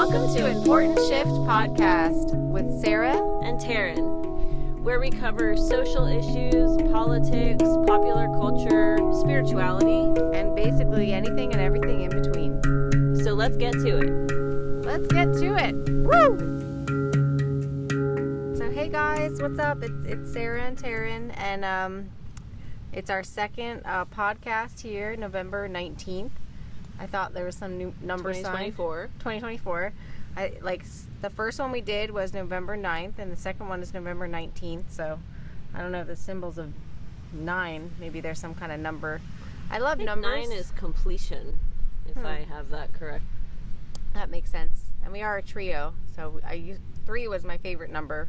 Welcome to Important Shift Podcast with Sarah and Taryn, where we cover social issues, politics, popular culture, spirituality, and basically anything and everything in between. So let's get to it. Let's get to it. Woo! So hey guys, what's up? It's Sarah and Taryn, and it's our second podcast here, November 19th. I thought there was some new number 2024. The first one we did was November 9th, and the second one is November 19th. So I don't know if the symbols of 9, maybe there's some kind of number. I love numbers. 9 is completion, if I have that correct. That makes sense. And we are a trio, so 3 was my favorite number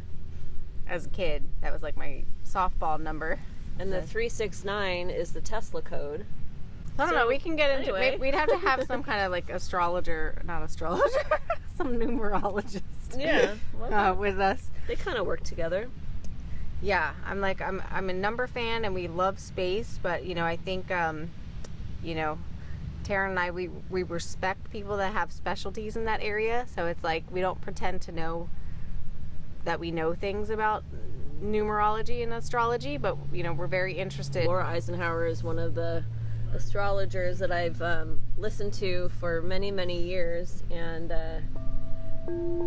as a kid. That was like my softball number. And the 369 is the Tesla code. I don't know, we can get into it. We'd have to have some kind of like some numerologist. Yeah. With us. They kind of work together. Yeah, I'm a number fan and we love space, but I think Taryn and I, we respect people that have specialties in that area, so it's like we don't pretend to know that we know things about numerology and astrology, but we're very interested. Laura Eisenhower is one of the astrologers that I've listened to for many, many years, and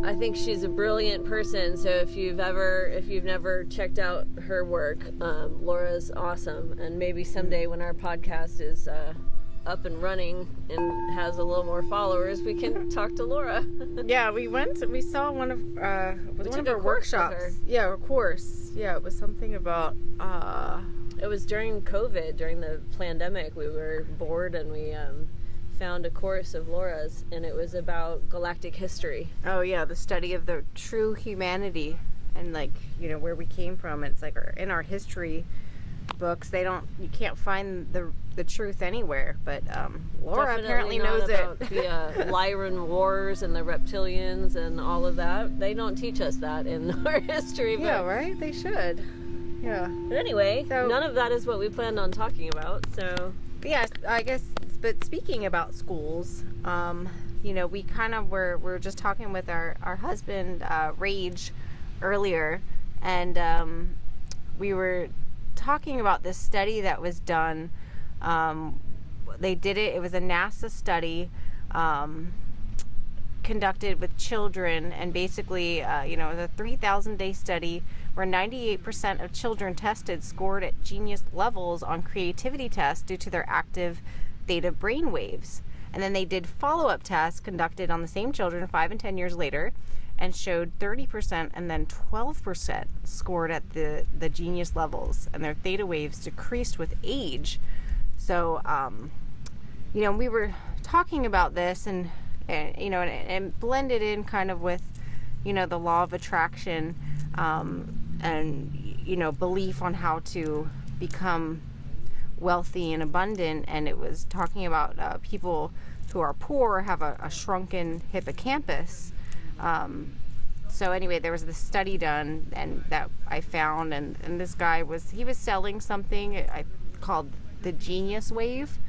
I think she's a brilliant person. So if you've never checked out her work, Laura's awesome. And maybe someday when our podcast is up and running and has a little more followers, we can talk to Laura. Yeah, we saw one of her workshops. Yeah, a course. Yeah, it was something about it was during COVID, during the pandemic. We were bored and we found a course of Laura's, and it was about galactic history. Oh yeah, the study of the true humanity and where we came from. It's like in our history books, you can't find the truth anywhere, but Laura apparently knows about it. The Lyran Wars and the reptilians and all of that. They don't teach us that in our history. Yeah, right? They should. Yeah. But anyway, none of that is what we planned on talking about, so... Yeah, I guess, but speaking about schools, we kind of were just talking with our husband, Rage, earlier, and we were talking about this study that was done. They did it was a NASA study conducted with children, and basically it was a 3,000-day study where 98% of children tested scored at genius levels on creativity tests due to their active theta brain waves. And then they did follow-up tests conducted on the same children 5 and 10 years later, and showed 30% and then 12% scored at the genius levels, and their theta waves decreased with age. So, we were talking about this and blended in kind of with, the law of attraction, and, belief on how to become wealthy and abundant. And it was talking about people who are poor have a shrunken hippocampus. So anyway, there was this study done and that I found, and this guy was selling something called the genius wave.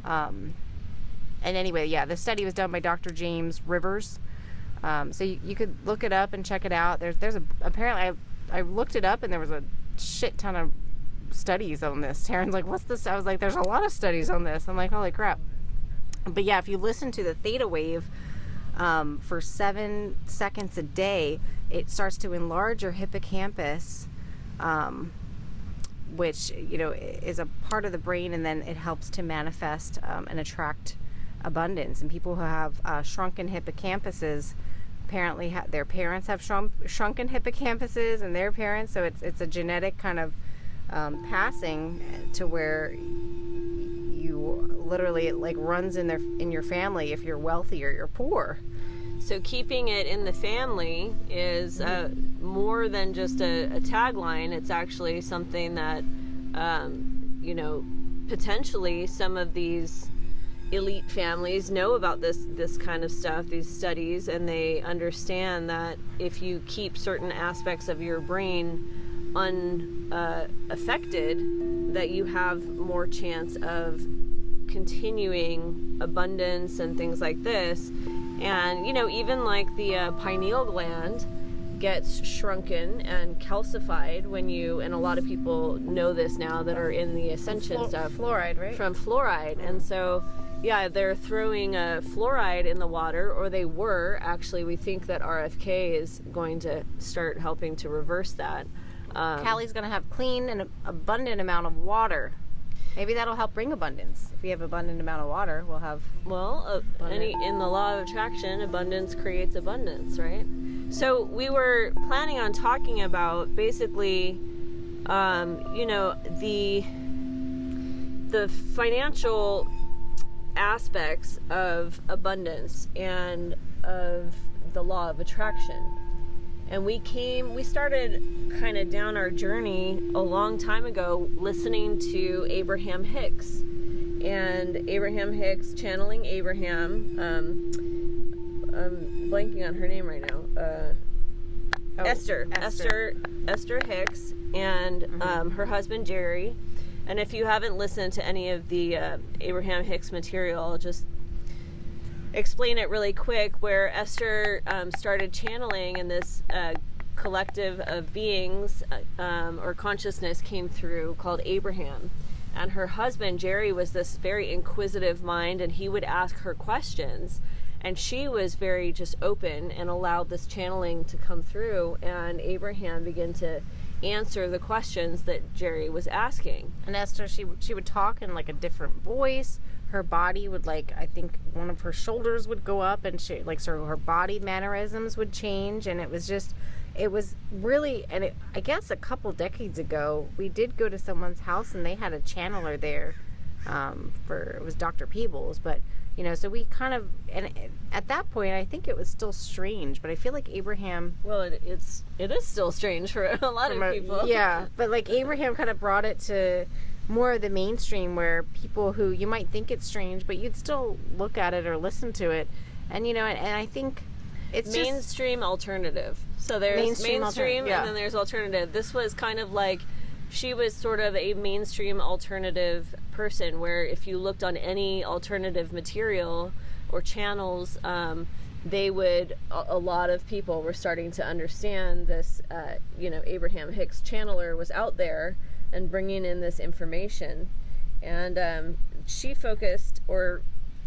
And anyway, yeah, the study was done by Dr. James Rivers. So you could look it up and check it out. Apparently I looked it up and there was a shit ton of studies on this. Taryn's like, what's this? I was like, there's a lot of studies on this. I'm like, holy crap. But yeah, if you listen to the theta wave for 7 seconds a day, it starts to enlarge your hippocampus, which, is a part of the brain, and then it helps to manifest and attract abundance. And people who have shrunken hippocampuses apparently their parents have shrunken hippocampuses and their parents, so it's a genetic kind of passing to where you literally, it like runs in your family if you're wealthy or you're poor. So keeping it in the family is more than just a tagline. It's actually something that potentially some of these elite families know about this kind of stuff, these studies, and they understand that if you keep certain aspects of your brain unaffected, that you have more chance of continuing abundance and things like this. And, even like the pineal gland gets shrunken and calcified when and a lot of people know this now that are in the ascension stuff. Fluoride, right? From fluoride. And so, yeah, they're throwing fluoride in the water, or they were. Actually, we think that RFK is going to start helping to reverse that. Callie's going to have clean and abundant amount of water. Maybe that'll help bring abundance. If we have abundant amount of water, we'll have... Well, in the law of attraction, abundance creates abundance, right? So we were planning on talking about basically, the financial aspects of abundance and of the law of attraction. And we started kind of down our journey a long time ago listening to Abraham-Hicks. And Abraham-Hicks, channeling Abraham, I'm blanking on her name right now. Esther Hicks, and her husband Jerry. And if you haven't listened to any of the Abraham-Hicks material, I'll just explain it really quick, where Esther started channeling, and this collective of beings or consciousness came through called Abraham. And her husband Jerry was this very inquisitive mind, and he would ask her questions, and she was very just open and allowed this channeling to come through, and Abraham began to answer the questions that Jerry was asking. And Esther, she would talk in like a different voice. Her body would, like, I think one of her shoulders would go up, and she, like, so her body mannerisms would change. And it was really, and I guess a couple decades ago, we did go to someone's house and they had a channeler there, it was Dr. Peebles, but, so we kind of, and at that point, I think it was still strange, but I feel like Abraham... Well, it is still strange for a lot of people. Yeah, but, like, Abraham kind of brought it to more of the mainstream, where people who you might think it's strange, but you'd still look at it or listen to it, and and I think it's mainstream alternative. So there's mainstream yeah. And then there's alternative. This was kind of like, she was sort of a mainstream alternative person, where if you looked on any alternative material or channels, they would, a lot of people were starting to understand this, Abraham-Hicks channeler was out there and bringing in this information. And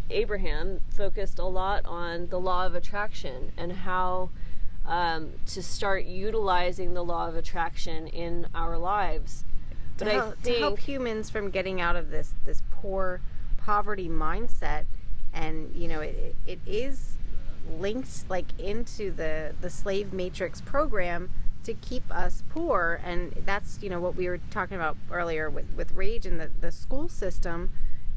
Abraham focused a lot on the law of attraction and how to start utilizing the law of attraction in our lives. But to help humans from getting out of this poor poverty mindset. And it is linked like into the slave matrix program to keep us poor. And that's what we were talking about earlier with rage, and the school system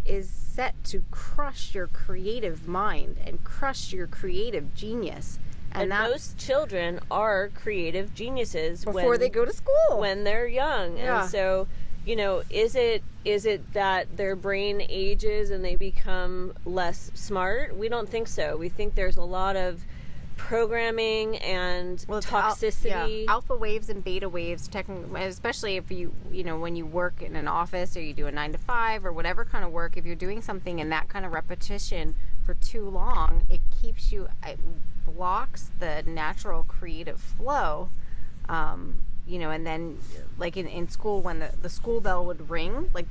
is set to crush your creative mind and crush your creative genius. And most children are creative geniuses before they go to school, when they're young. Yeah. And so, is it that their brain ages and they become less smart? We don't think so. We think there's a lot of programming and toxicity. Alpha waves and beta waves, especially if you when you work in an office, or you do a 9 to 5 or whatever kind of work. If you're doing something in that kind of repetition for too long, it blocks the natural creative flow. And then like in school, when the school bell would ring, like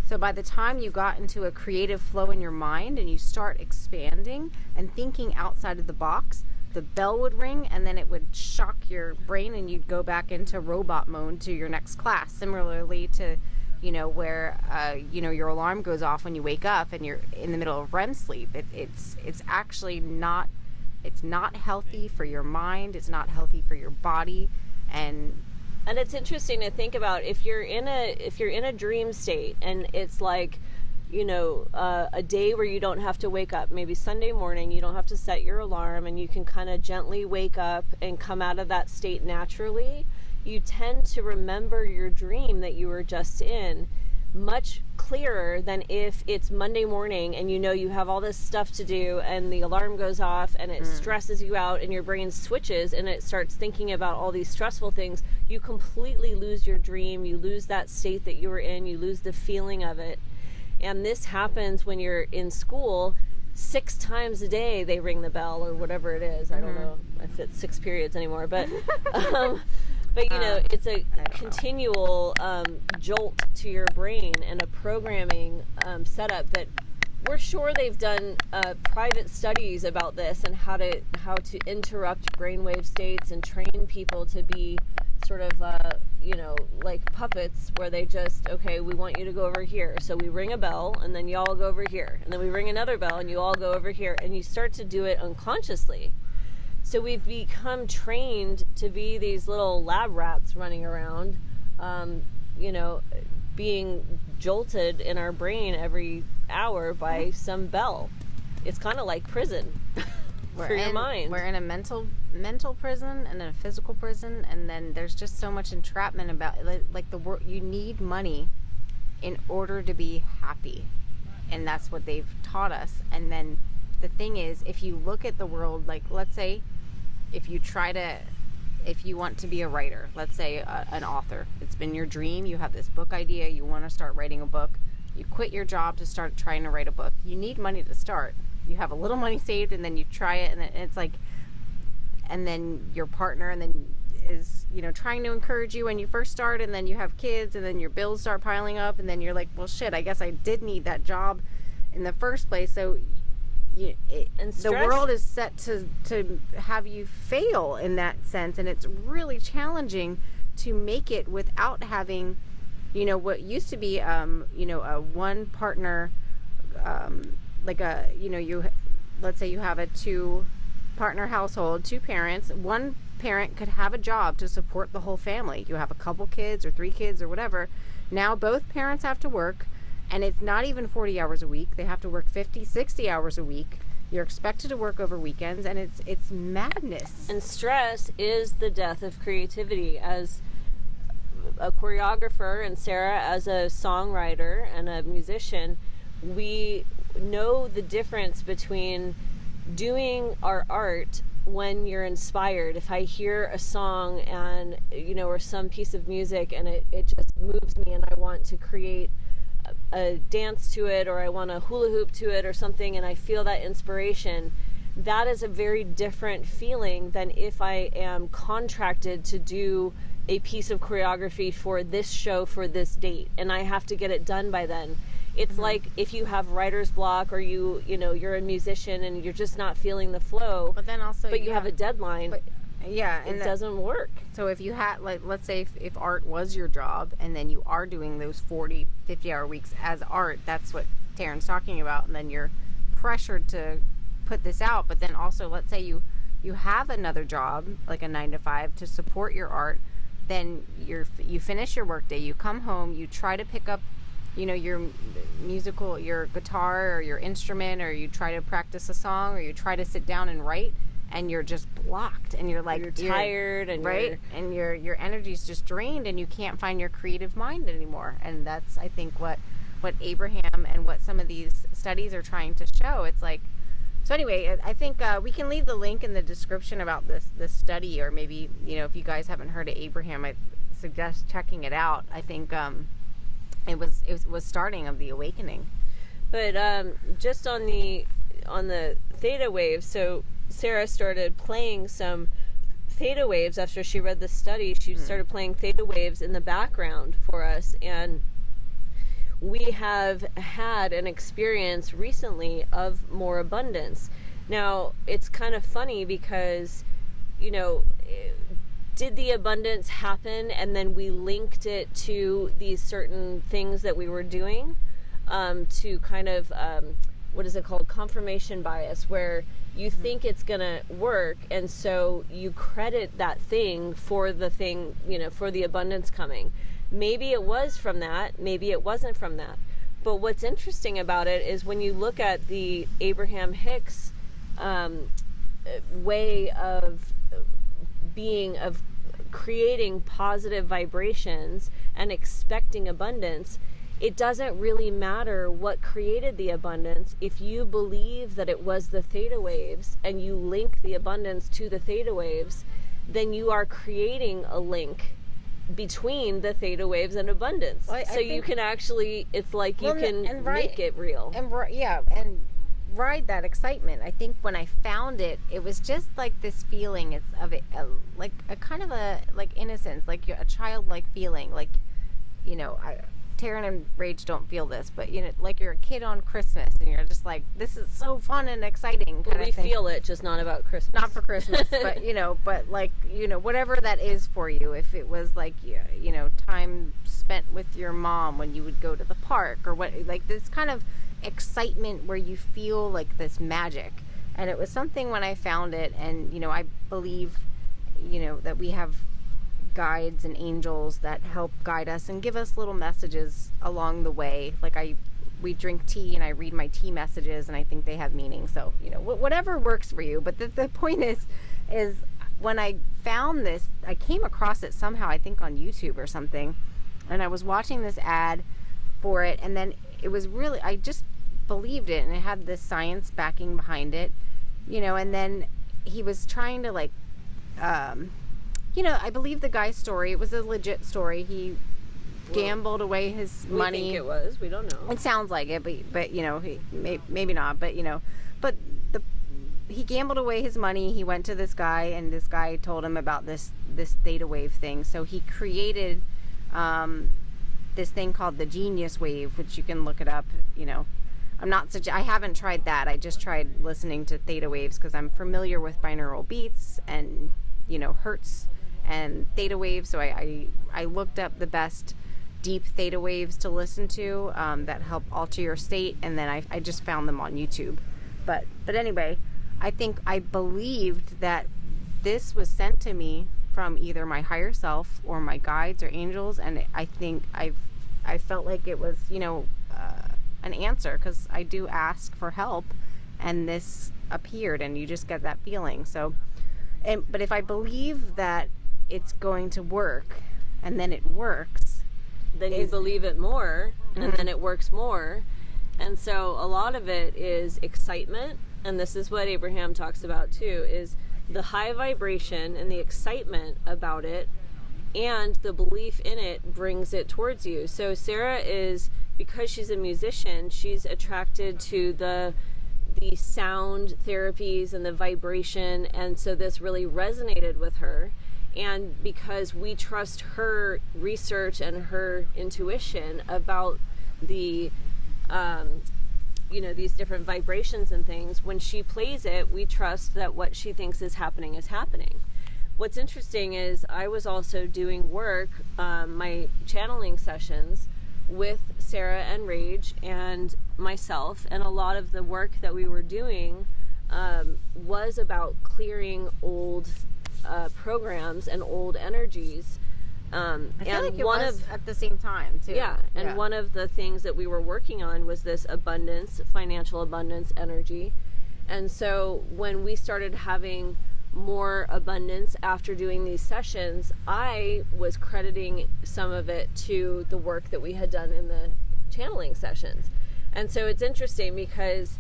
so by the time you got into a creative flow in your mind and you start expanding and thinking outside of the box, the bell would ring, and then it would shock your brain, and you'd go back into robot mode to your next class. Similarly to, where, your alarm goes off when you wake up and you're in the middle of REM sleep. It's actually not healthy for your mind. It's not healthy for your body. And it's interesting to think about, if you're in a dream state, and it's like, a day where you don't have to wake up, maybe Sunday morning, you don't have to set your alarm, and you can kind of gently wake up and come out of that state naturally, you tend to remember your dream that you were just in much clearer than if it's Monday morning and you have all this stuff to do, and the alarm goes off and it stresses you out, and your brain switches and it starts thinking about all these stressful things. You completely lose your dream. You lose that state that you were in. You lose the feeling of it. And this happens when you're in school. 6 times a day they ring the bell or whatever it is. I don't know if it's 6 periods anymore, but but you know, it's a continual jolt to your brain and a programming setup that we're sure they've done private studies about this and how to interrupt brainwave states and train people to be sort of you know, like puppets, where they just, okay, we want you to go over here, so we ring a bell and then you all go over here, and then we ring another bell and you all go over here, and you start to do it unconsciously. So we've become trained to be these little lab rats running around, you know, being jolted in our brain every hour by some bell. It's kind of like prison for your mind. We're in a mental prison and a physical prison, and then there's just so much entrapment about like the world. You need money in order to be happy, and that's what they've taught us. And then the thing is, if you look at the world, like let's say if you want to be a writer, let's say an author, it's been your dream, you have this book idea, you want to start writing a book, you quit your job to start trying to write a book. You need money to start. You have a little money saved, and then you try it, and then it's like, and then your partner and then is, you know, trying to encourage you when you first start, and then you have kids, and then your bills start piling up, and then you're like, well shit, I guess I did need that job in the first place. So the world is set to have you fail in that sense, and it's really challenging to make it without having, you know, what used to be you know, a one partner, like a, you know, let's say you have a 2-partner household, 2 parents. One parent could have a job to support the whole family. You have a couple kids or 3 kids or whatever. Now both parents have to work, and it's not even 40 hours a week. They have to work 50, 60 hours a week. You're expected to work over weekends, and it's madness. And stress is the death of creativity. As a choreographer, and Sarah as a songwriter and a musician, we know the difference between doing our art when you're inspired. If I hear a song and, you know, or some piece of music, and it just moves me, and I want to create a dance to it, or I want to hula hoop to it or something, and I feel that inspiration, that is a very different feeling than if I am contracted to do a piece of choreography for this show for this date, and I have to get it done by then. It's like if you have writer's block, or you know, you're a musician and you're just not feeling the flow, but then also you have a deadline. Yeah, and it doesn't work. So if you had, like, let's say if art was your job, and then you are doing those 40, 50-hour weeks as art, that's what Taryn's talking about, and then you're pressured to put this out. But then also, let's say you have another job, like a 9-to-5, to support your art. Then you finish your workday, you come home, you try to pick up, you know, your guitar or your instrument, or you try to practice a song, or you try to sit down and write, and you're just blocked, and you're like, you're tired, and and your energy's just drained, and you can't find your creative mind anymore. And that's, I think, what Abraham and what some of these studies are trying to show. It's like, so anyway, I think we can leave the link in the description about this study, or maybe, you know, if you guys haven't heard of Abraham, I suggest checking it out. I think it was starting of the awakening. But just on the theta waves, so Sarah started playing some theta waves after she read the study. She started playing theta waves in the background for us, and we have had an experience recently of more abundance. Now, it's kind of funny because, you know, did the abundance happen and then we linked it to these certain things that we were doing, to kind of, what is it called? Confirmation bias, where you think it's going to work, and so you credit that thing for the thing, you know, for the abundance coming. Maybe it was from that, maybe it wasn't from that. But what's interesting about it is when you look at the Abraham-Hicks way of being, of creating positive vibrations and expecting abundance, it doesn't really matter what created the abundance. If you believe that it was the theta waves and you link the abundance to the theta waves, then you are creating a link between the theta waves and abundance. Well, so you can actually, it's like you can make it real. And yeah, and ride that excitement. I think when I found it, it was just like this feeling. It's of it, like a kind of a like innocence, like a childlike feeling. Like, you know, Taryn and Rach don't feel this, but you know, like you're a kid on Christmas, and you're just like, this is so fun and exciting. Well, we feel it, just not about Christmas. Not for Christmas, but you know, but like, you know, whatever that is for you. If it was like, you know, time spent with your mom when you would go to the park, or what, like this kind of excitement where you feel like this magic. And it was something when I found it, and you know, I believe, you know, that we have guides and angels that help guide us and give us little messages along the way. Like we drink tea and I read my tea messages, and I think they have meaning. So, you know, whatever works for you. But the point is when I found this, I came across it somehow, I think on YouTube or something, and I was watching this ad for it, and then it was really, I just believed it, and it had this science backing behind it, you know. And then he was trying to like, you know, I believe the guy's story. It was a legit story. He gambled away his money. We think it was. We don't know. It sounds like it, but you know, he maybe not. But you know, but he gambled away his money. He went to this guy, and this guy told him about this theta wave thing. So he created this thing called the genius wave, which you can look it up. You know, I haven't tried that. I just tried listening to theta waves because I'm familiar with binaural beats and, you know, hertz and theta waves. So I looked up the best deep theta waves to listen to that help alter your state, and then I just found them on YouTube. But anyway, I think I believed that this was sent to me from either my higher self or my guides or angels, and I think I felt like it was, you know, an answer, because I do ask for help, and this appeared, and you just get that feeling. So, but if I believe that it's going to work, and then it works, then you believe it more, and then it works more. And so a lot of it is excitement, and this is what Abraham talks about too, is the high vibration and the excitement about it, and the belief in it brings it towards you. So Sarah is, because she's a musician, she's attracted to the sound therapies and the vibration, and so this really resonated with her. And because we trust her research and her intuition about the you know, these different vibrations and things, when she plays it, we trust that what she thinks is happening is happening. What's interesting is I was also doing work, my channeling sessions with Sarah and Rage and myself, and a lot of the work that we were doing was about clearing old programs and old energies. I feel like it was at the same time too. Yeah, and one of the things that we were working on was this abundance, financial abundance energy. And so when we started having more abundance after doing these sessions, I was crediting some of it to the work that we had done in the channeling sessions. And so it's interesting because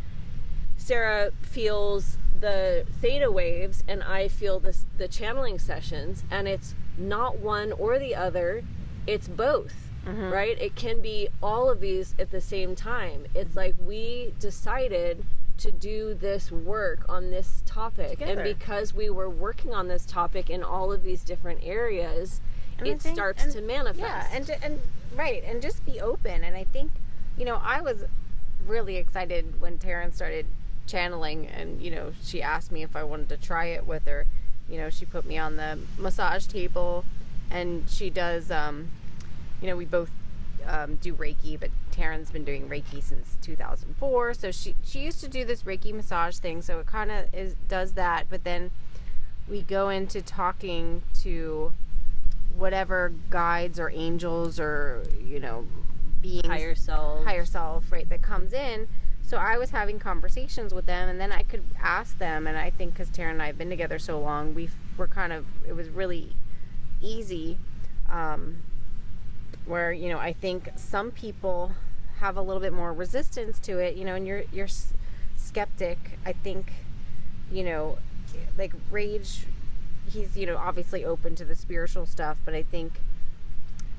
Sarah feels the theta waves and I feel the channeling sessions, and it's not one or the other, it's both. Right? It can be all of these at the same time. It's like we decided to do this work on this topic together. And because we were working on this topic in all of these different areas, and it starts to manifest. Yeah, and just be open. And I think, you know, I was really excited when Taryn started channeling, and you know, she asked me if I wanted to try it with her. You know, she put me on the massage table, and she does you know, we both do Reiki, but Taryn's been doing Reiki since 2004. So she used to do this Reiki massage thing, so it kind of does that. But then we go into talking to whatever guides or angels or, you know, beings, higher self, right, that comes in. So I was having conversations with them, and then I could ask them, and I think because Taryn and I have been together so long, it was really easy. Where, you know, I think some people have a little bit more resistance to it, you know, and you're skeptic. I think, you know, like Rage, he's, you know, obviously open to the spiritual stuff, but I think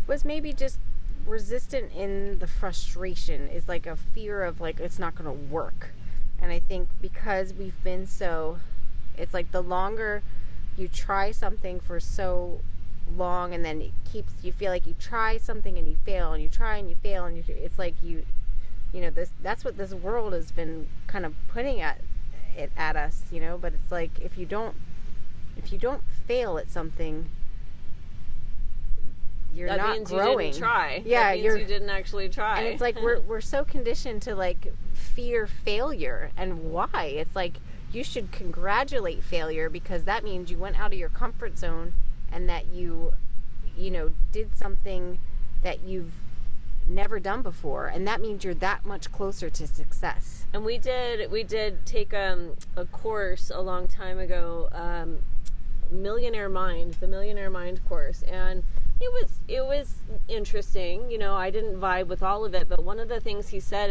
was maybe just resistant in the frustration, is like a fear of like it's not going to work. And I think because we've been so, it's like the longer you try something for so long, and then you feel like you try something and you fail, and you try and you fail, and it's like you know, that's what this world has been kind of putting at us, you know. But it's like if you don't fail at something, you're not means growing. You didn't try. Yeah, that means you didn't actually try. And it's like we're so conditioned to like fear failure. And why? It's like you should congratulate failure, because that means you went out of your comfort zone, and that you know, did something that you've never done before, and that means you're that much closer to success. And we did take a course a long time ago, the Millionaire Mind course, and it was interesting. You know, I didn't vibe with all of it, but one of the things he said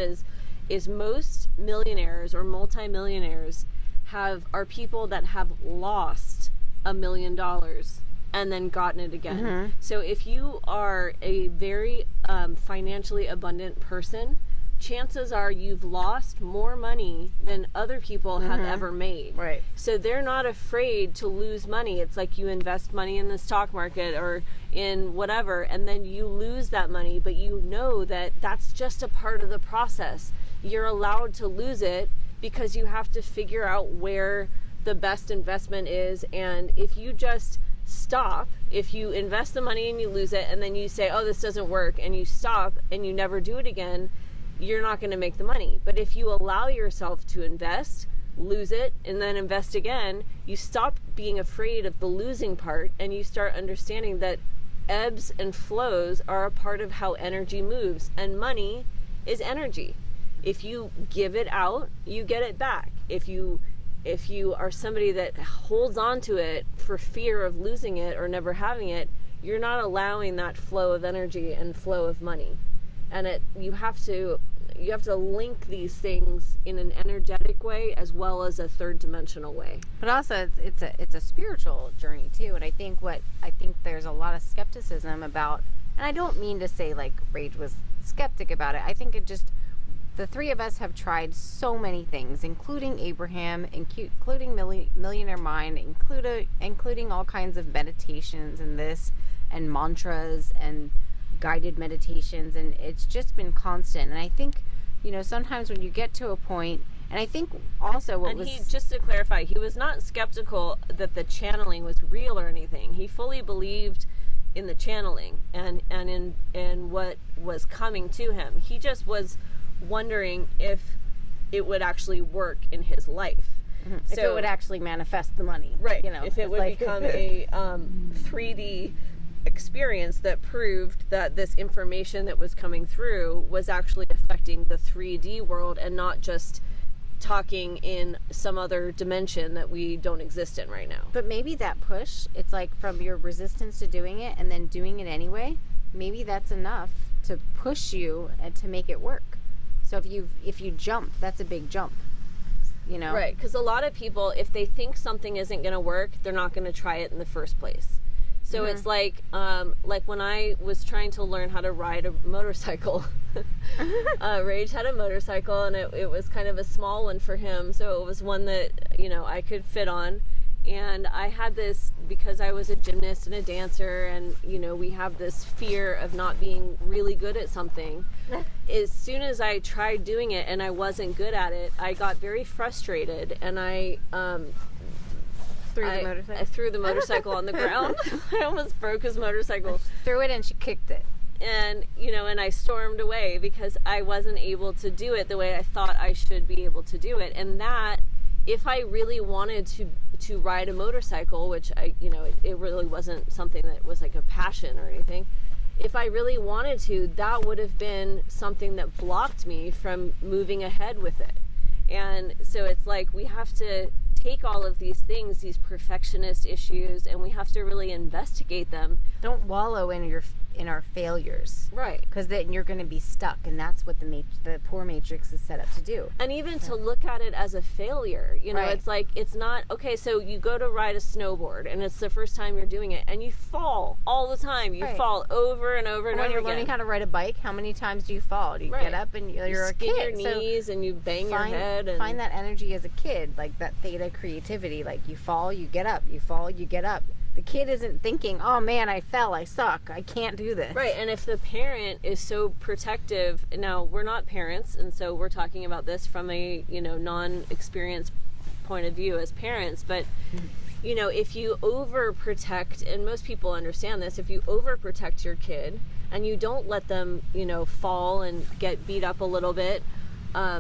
is most millionaires or multimillionaires are people that have lost $1 million and then gotten it again. Mm-hmm. So if you are a very financially abundant person, chances are you've lost more money than other people have ever made. Right. So they're not afraid to lose money. It's like you invest money in the stock market or in whatever, and then you lose that money, but you know that that's just a part of the process. You're allowed to lose it because you have to figure out where the best investment is. And if you just stop, if you invest the money and you lose it, and then you say, oh, this doesn't work, and you stop and you never do it again, you're not going to make the money. But if you allow yourself to invest, lose it, and then invest again, you stop being afraid of the losing part, and you start understanding that ebbs and flows are a part of how energy moves, and money is energy. If you give it out, you get it back. If you are somebody that holds on to it for fear of losing it or never having it, you're not allowing that flow of energy and flow of money. And you have to link these things in an energetic way as well as a third dimensional way. But also it's a spiritual journey too. And I think there's a lot of skepticism about, and I don't mean to say like Rage was skeptic about it. I think the three of us have tried so many things, including Abraham, including Millionaire Mind, including all kinds of meditations and this, and mantras and guided meditations, and it's just been constant. And I think, you know, sometimes when you get to a point, and I think also just to clarify, he was not skeptical that the channeling was real or anything. He fully believed in the channeling and in what was coming to him. He just was wondering if it would actually work in his life. Mm-hmm. So, if it would actually manifest the money. Right. You know, if it would become a 3D experience that proved that this information that was coming through was actually affecting the 3D world and not just talking in some other dimension that we don't exist in right now. But maybe that push, it's like from your resistance to doing it and then doing it anyway, maybe that's enough to push you and to make it work. So if you jump, that's a big jump, you know? Right, because a lot of people, if they think something isn't going to work, they're not going to try it in the first place. So it's like when I was trying to learn how to ride a motorcycle, Rage had a motorcycle, and it was kind of a small one for him. So it was one that, you know, I could fit on. And I had this, because I was a gymnast and a dancer, and, you know, we have this fear of not being really good at something. As soon as I tried doing it and I wasn't good at it, I got very frustrated, and I threw the motorcycle on the ground. I almost broke his motorcycle. Threw it and she kicked it. And, you know, and I stormed away because I wasn't able to do it the way I thought I should be able to do it. And that, if I really wanted to ride a motorcycle, which it really wasn't something that was like a passion or anything. If I really wanted to, that would have been something that blocked me from moving ahead with it. And so it's like we have to take all of these things, these perfectionist issues, and we have to really investigate them. Don't wallow in our failures, Right. because then you're going to be stuck, and that's what the poor matrix is set up to do. And even to look at it as a failure, you know, Right. it's like, it's not, okay, so you go to ride a snowboard and it's the first time you're doing it and you fall all the time. You Right. fall over and over and When over you're again. learning how to ride a bike, how many times do you fall? Do you Right. get up and you're you a skin kid? your knees and you bang your head. And Find that energy as a kid, like that theta creativity. Like you fall, you get up. You fall, you get up. The kid isn't thinking, oh man, I fell, I suck, I can't do this. Right, and if the parent is so protective, now we're not parents, and so we're talking about this from a, you know, non-experienced point of view as parents, but you know, if you overprotect, and most people understand this, if you overprotect your kid and you don't let them, you know, fall and get beat up a little bit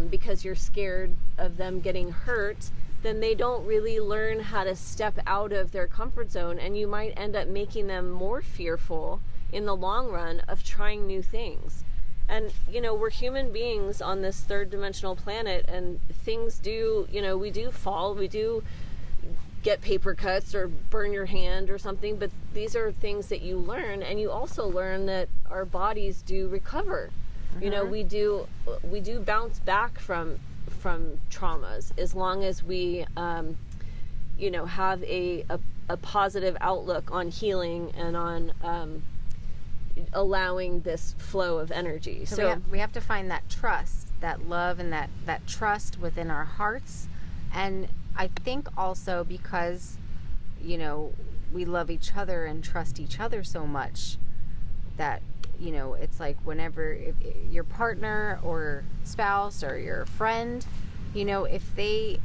because you're scared of them getting hurt, then they don't really learn how to step out of their comfort zone, and you might end up making them more fearful in the long run of trying new things. And, you know, we're human beings on this third dimensional planet, and things do, you know, we do fall, we do get paper cuts or burn your hand or something, but these are things that you learn, and you also learn that our bodies do recover. You know, we do bounce back from traumas as long as we you know, have a positive outlook on healing and on allowing this flow of energy. So we have to find that trust, that love, and that trust within our hearts. And I think also because, you know, we love each other and trust each other so much that, you know, it's like whenever your partner or spouse or your friend, you know, if they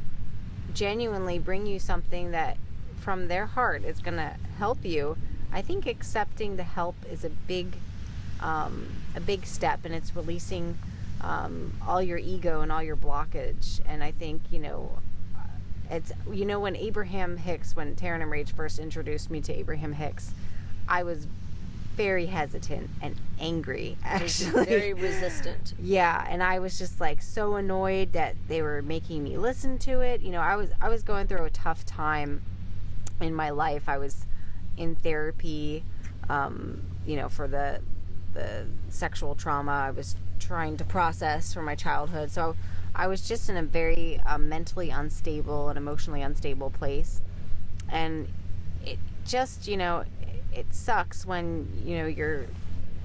genuinely bring you something that from their heart is going to help you, I think accepting the help is a big step, and it's releasing all your ego and all your blockage. And I think, you know, it's, you know, when Abraham-Hicks, when Taryn and Rach first introduced me to Abraham-Hicks, I was very hesitant and angry, actually. Very resistant. Yeah, and I was just like so annoyed that they were making me listen to it. You know, I was going through a tough time in my life. I was in therapy, you know, for the sexual trauma I was trying to process from my childhood. So I was just in a very mentally unstable and emotionally unstable place. And it just, you know, it sucks when, you know, your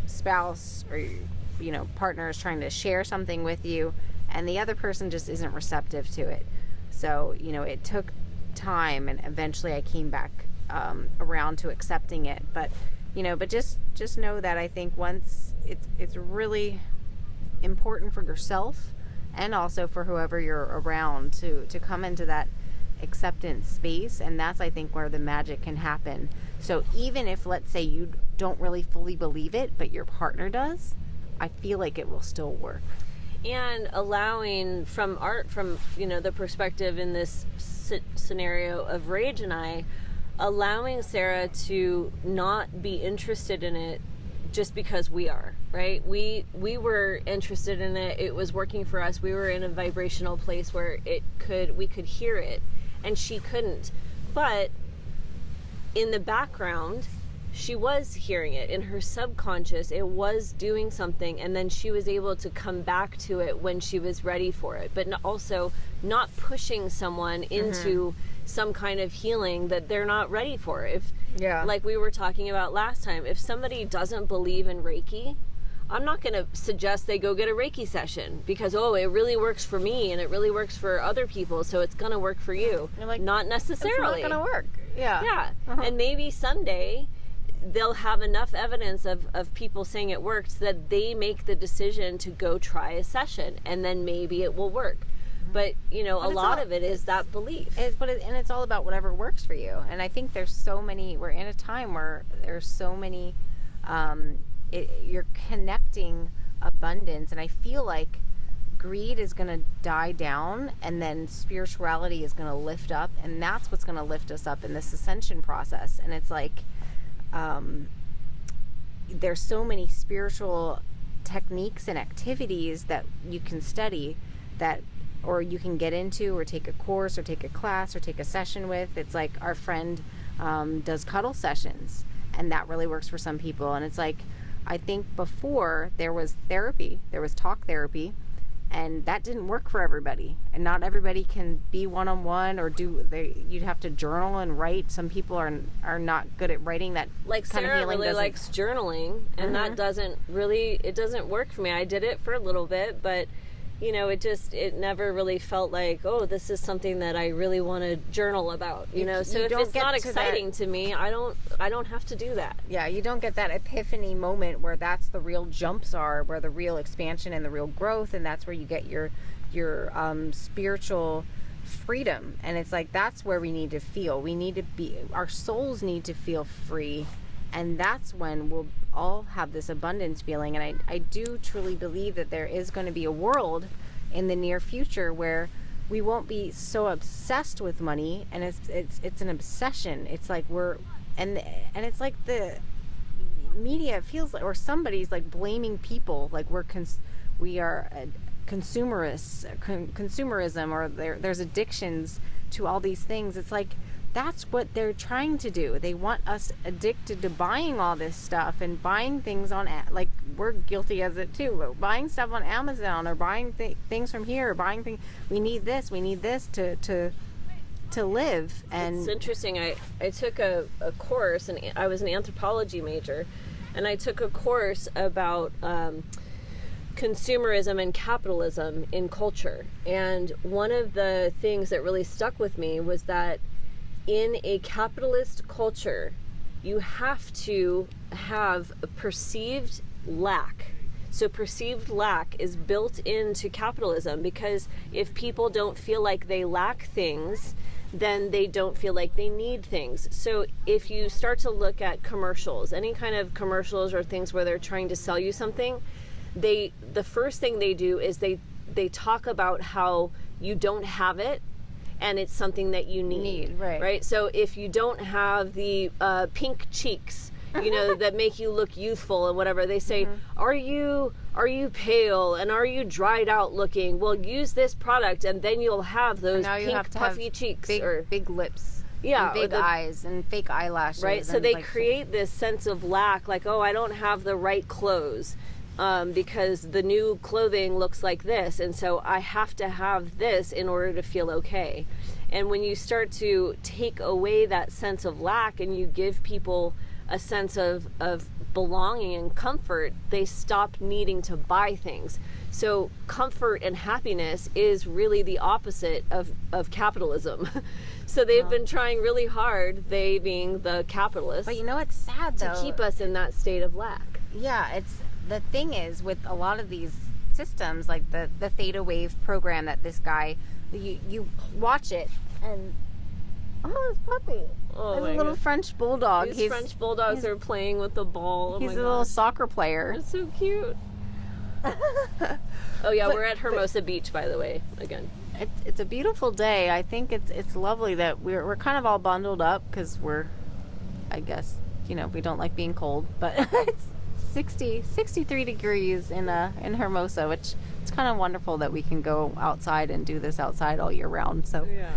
spouse or, you know, partner is trying to share something with you and the other person just isn't receptive to it. So, you know, it took time, and eventually I came back around to accepting it. But, you know, but just know that I think once it's really important for yourself and also for whoever you're around to come into that acceptance space, and that's, I think, where the magic can happen. So even if, let's say, you don't really fully believe it, but your partner does, I feel like it will still work. And allowing from you know, the perspective in this scenario of Rage and I, allowing Sarah to not be interested in it just because we are, right? We were interested in it. It was working for us. We were in a vibrational place where we could hear it, and she couldn't. But in the background, she was hearing it. In her subconscious, it was doing something, and then she was able to come back to it when she was ready for it. But also not pushing someone into some kind of healing that they're not ready for. Like we were talking about last time, if somebody doesn't believe in Reiki, I'm not going to suggest they go get a Reiki session because, oh, it really works for me and it really works for other people, so it's going to work for you. You're like, not necessarily. It's not going to work. Yeah. Yeah. And maybe someday they'll have enough evidence of people saying it works that they make the decision to go try a session, and then maybe it will work. But, you know, a lot of it is that belief. And it's all about whatever works for you. And I think there's so many, we're in a time where there's so many, you're connecting abundance. And I feel like greed is going to die down, and then spirituality is going to lift up. And that's what's going to lift us up in this ascension process. And it's like, there's so many spiritual techniques and activities that you can study that or you can get into, or take a course, or take a class, or take a session with. It's like our friend does cuddle sessions, and that really works for some people. And it's like, I think before there was therapy, there was talk therapy, and that didn't work for everybody. And not everybody can be one-on-one, or you'd have to journal and write. Some people are not good at writing. That like kind Sarah of healing really likes journaling, and that doesn't work for me. I did it for a little bit, but it never really felt like, oh, this is something that I really want to journal about, so if it's not exciting to me, I don't have to do that. Yeah, you don't get that epiphany moment where that's the real jumps are, where the real expansion and the real growth, and that's where you get your spiritual freedom. And it's like, that's where we need to feel. Our souls need to feel free, and that's when we'll all have this abundance feeling. And I do truly believe that there is going to be a world in the near future where we won't be so obsessed with money, and it's an obsession. It's like and it's like the media feels like, or somebody's like blaming people, like we are consumerism, or there's addictions to all these things. It's like, that's what they're trying to do. They want us addicted to buying all this stuff and buying things on, like, we're guilty as it too. We're buying stuff on Amazon, or buying things from here, or buying things. We need this to live. And it's interesting. I took a course, and I was an anthropology major, and I took a course about consumerism and capitalism in culture. And one of the things that really stuck with me was that in a capitalist culture, you have to have a perceived lack. So perceived lack is built into capitalism, because if people don't feel like they lack things, then they don't feel like they need things. So if you start to look at commercials, any kind of commercials or things where they're trying to sell you something, the first thing they do is they talk about how you don't have it, and it's something that you need, right? So if you don't have the pink cheeks, that make you look youthful and whatever, they say, are you pale, and are you dried out looking? Well, use this product, and then you'll have those pink puffy cheeks, or big lips, and big eyes, and fake eyelashes, right? So they create this sense of lack, like, oh, I don't have the right clothes. Because the new clothing looks like this, and so I have to have this in order to feel okay. And when you start to take away that sense of lack, and you give people a sense of belonging and comfort, they stop needing to buy things. So comfort and happiness is really the opposite of capitalism. So they've been trying really hard, they being the capitalists, but it's sad, though, to keep us in that state of lack. Yeah, the thing is, with a lot of these systems, like the Theta wave program that this guy, you watch it, and his puppy. Oh, there's a little French bulldog. These French bulldogs are playing with the ball. He's a little soccer player. It's so cute. Oh yeah, we're at Hermosa Beach, by the way, again. It's a beautiful day. I think it's lovely that we're kind of all bundled up, because I guess, we don't like being cold, but it's 63 degrees in Hermosa, which it's kind of wonderful that we can go outside and do this outside all year round. So yeah.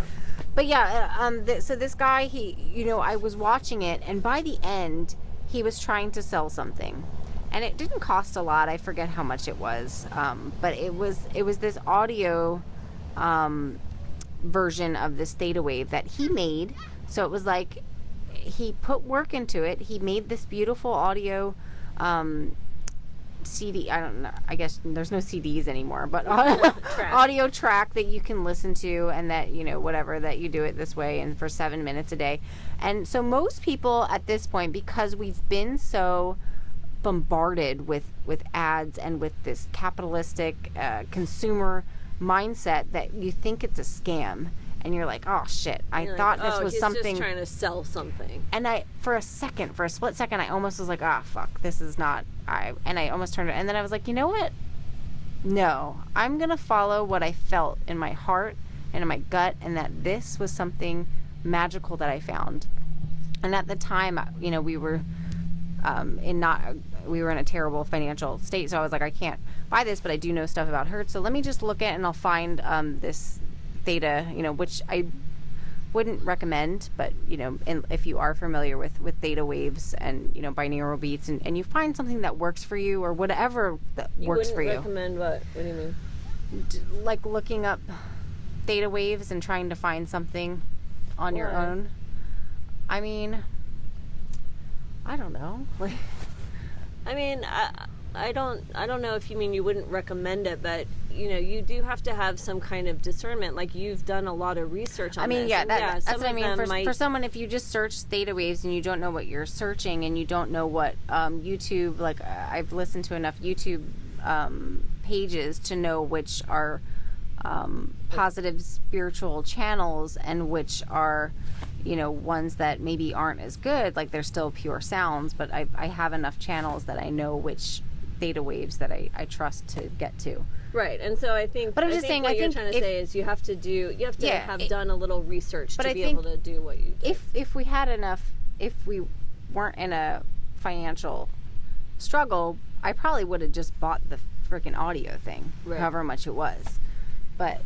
But yeah, so this guy, I was watching it, and by the end, he was trying to sell something, and it didn't cost a lot. I forget how much it was, but it was this audio version of this Theta wave that he made. So it was like, he put work into it. He made this beautiful audio CD, I don't know, I guess there's no CDs anymore, but audio track that you can listen to, and that, whatever, that you do it this way, and for 7 minutes a day. And so most people at this point, because we've been so bombarded with ads and with this capitalistic consumer mindset, that you think it's a scam. And you're like, oh shit, I thought this was something. He's just trying to sell something. And for a split second, I almost was like, fuck, this is not. And I almost turned it. And then I was like, you know what? No, I'm going to follow what I felt in my heart and in my gut, and that this was something magical that I found. And at the time, we were we were in a terrible financial state, so I was like, I can't buy this, but I do know stuff about Hertz, so let me just look at and I'll find this Theta, which I wouldn't recommend, but if you are familiar with Theta waves and binaural beats, and you find something that works for you or whatever that works for you. You wouldn't recommend what? What do you mean? Like looking up Theta waves and trying to find something on your own. I mean, I don't know. I mean, I don't know if you mean you wouldn't recommend it, but you do have to have some kind of discernment. Like, you've done a lot of research on this. That's what I mean. For someone, if you just search Theta waves and you don't know what you're searching and you don't know what YouTube, like I've listened to enough YouTube pages to know which are positive spiritual channels and which are ones that maybe aren't as good, like they're still pure sounds, but I have enough channels that I know which Theta waves that I trust to get to. Right, and so I think. But I'm just saying, what you're trying to say is you have to have done a little research to be able to do what you do. If we had enough, if we weren't in a financial struggle, I probably would have just bought the freaking audio thing, however much it was. But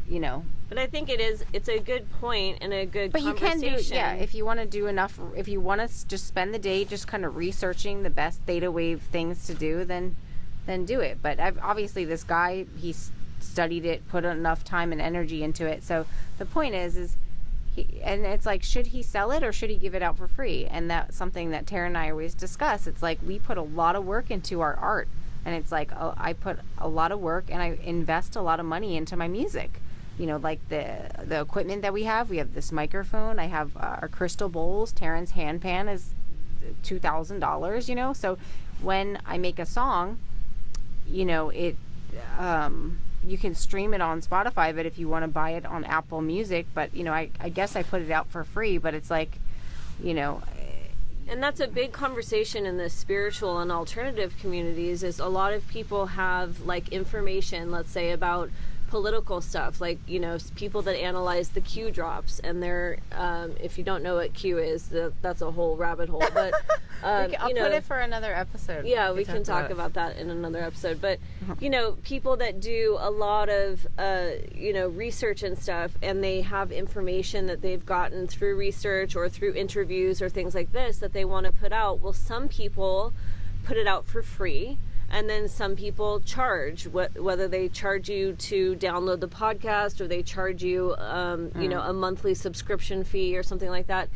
But I think it's a good point and a good conversation. But you can do, if you want to do enough, if you want to just spend the day just kind of researching the best Theta wave things to do, then do it. But obviously this guy, he studied it, put enough time and energy into it. So the point is and it's like, should he sell it or should he give it out for free? And that's something that Tara and I always discuss. It's like, we put a lot of work into our art. And it's like, I put a lot of work and I invest a lot of money into my music. Like the equipment that we have this microphone. I have our crystal bowls. Taryn's hand pan is $2,000, So when I make a song, it you can stream it on Spotify, but if you want to buy it on Apple Music, but I guess I put it out for free, but it's like, and that's a big conversation in the spiritual and alternative communities, is a lot of people have like information, let's say, about political stuff, like people that analyze the Q drops, and they're if you don't know what Q is, that's a whole rabbit hole, but I'll put it for another episode. We can talk about that in another episode. But people that do a lot of research and stuff, and they have information that they've gotten through research or through interviews or things like this that they want to put out. Well, some people put it out for free, and then some people charge, whether they charge you to download the podcast or they charge you, a monthly subscription fee or something like that.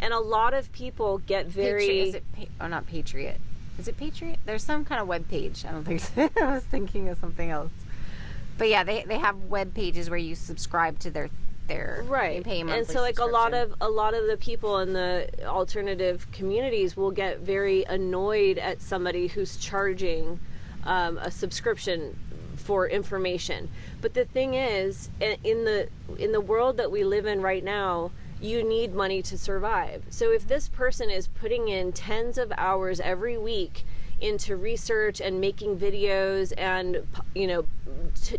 And a lot of people get very... not Patriot. Is it Patriot? There's some kind of web page. I don't think so. I was thinking of something else. But yeah, they have web pages where you subscribe to their right. Pay monthly, and so like a lot of the people in the alternative communities will get very annoyed at somebody who's charging a subscription for information. But the thing is, in the world that we live in right now, you need money to survive. So if this person is putting in tens of hours every week into research and making videos, and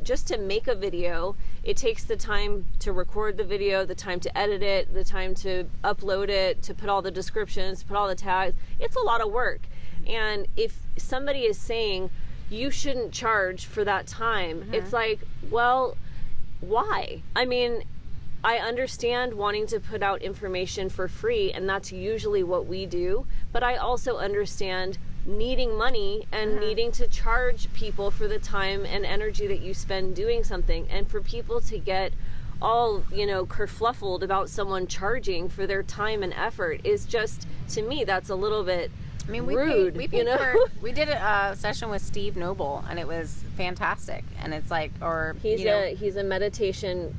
just to make a video, it takes the time to record the video, the time to edit it, the time to upload it, to put all the descriptions, to put all the tags. It's a lot of work. And if somebody is saying you shouldn't charge for that time, it's like, well, why? I mean, I understand wanting to put out information for free, and that's usually what we do, but I also understand needing money and needing to charge people for the time and energy that you spend doing something. And for people to get all kerfluffled about someone charging for their time and effort is just, to me, that's a little bit rude. We did a session with Steve Noble, and it was fantastic. And it's like, he's a meditation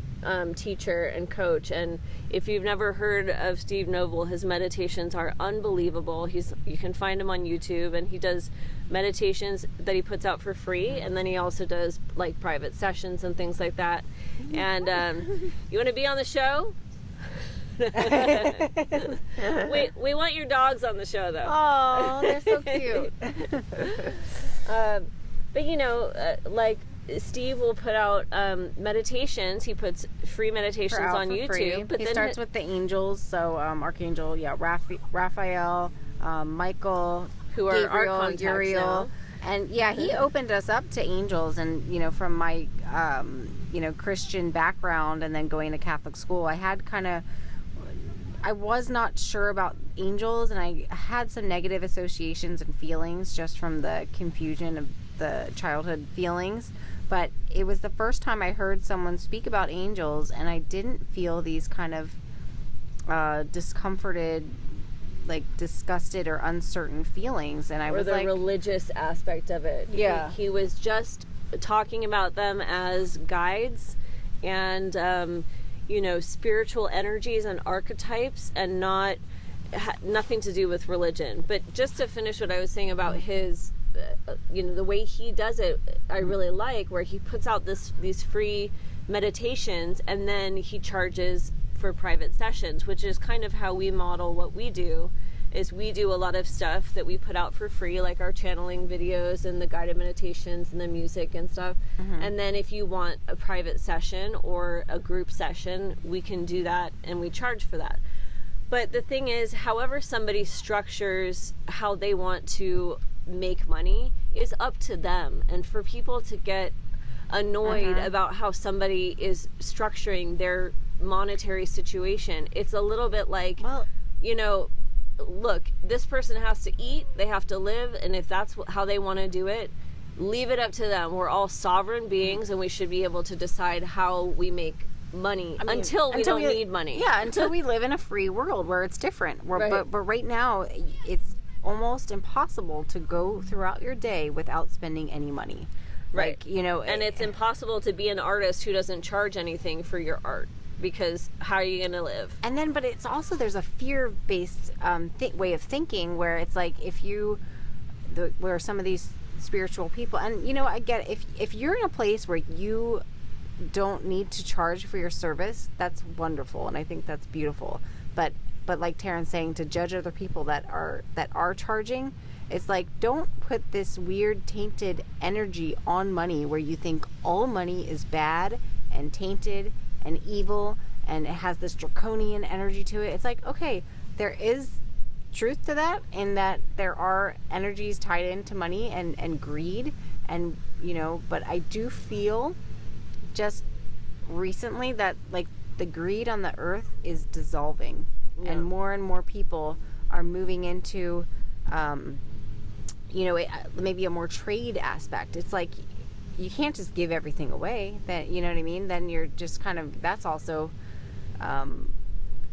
teacher and coach, and if you've never heard of Steve Noble, his meditations are unbelievable. You can find him on YouTube, and he does meditations that he puts out for free, and then he also does like private sessions and things like that. And you want to be on the show? we want your dogs on the show, though. Oh, they're so cute. But like Steve will put out meditations. He puts free meditations on YouTube. Free. But he starts with the angels. So Archangel, Raphael, Michael, who are our Gabriel, contacts Uriel. now. And yeah, he opened us up to angels. And, you know, from my, you know, Christian background and then going to Catholic school, I was not sure about angels, and I had some negative associations and feelings just from the confusion of the childhood feelings. But it was the first time I heard someone speak about angels, and I didn't feel these kind of discomforted, like disgusted or uncertain feelings. And I was like, religious aspect of it. Yeah. He was just talking about them as guides and you know, spiritual energies and archetypes, and nothing to do with religion. But just to finish what I was saying about his, you know, the way he does it, I really like, where he puts out these free meditations, and then he charges for private sessions, which is kind of how we model what we do. Is we do a lot of stuff that we put out for free, like our channeling videos and the guided meditations and the music and stuff. And then if you want a private session or a group session, we can do that, and we charge for that. But the thing is, however somebody structures how they want to make money is up to them. And for people to get annoyed about how somebody is structuring their monetary situation, it's a little bit like, well, you know, look, this person has to eat, they have to live, and if that's how they want to do it, leave it up to them. We're all sovereign beings, and we should be able to decide how we make money. Until we don't need money. Yeah, until we live in a free world where it's different. But right now, it's almost impossible to go throughout your day without spending any money. Right. Like, you know, and it's impossible to be an artist who doesn't charge anything for your art. Because how are you going to live? And then, but it's also, there's a fear-based way of thinking where it's like, where some of these spiritual people, and you know, I get it, if you're in a place where you don't need to charge for your service, that's wonderful, and I think that's beautiful. But like Taryn's saying, to judge other people that are charging, it's like, don't put this weird tainted energy on money where you think all money is bad and tainted and evil, and it has this draconian energy to it. It's like, okay, there is truth to that, in that there are energies tied into money and greed, and you know, but I do feel just recently that like the greed on the earth is dissolving, and more people are moving into you know, maybe a more trade aspect. It's like, you can't just give everything away. That, you know what I mean? Then you're just kind of, that's also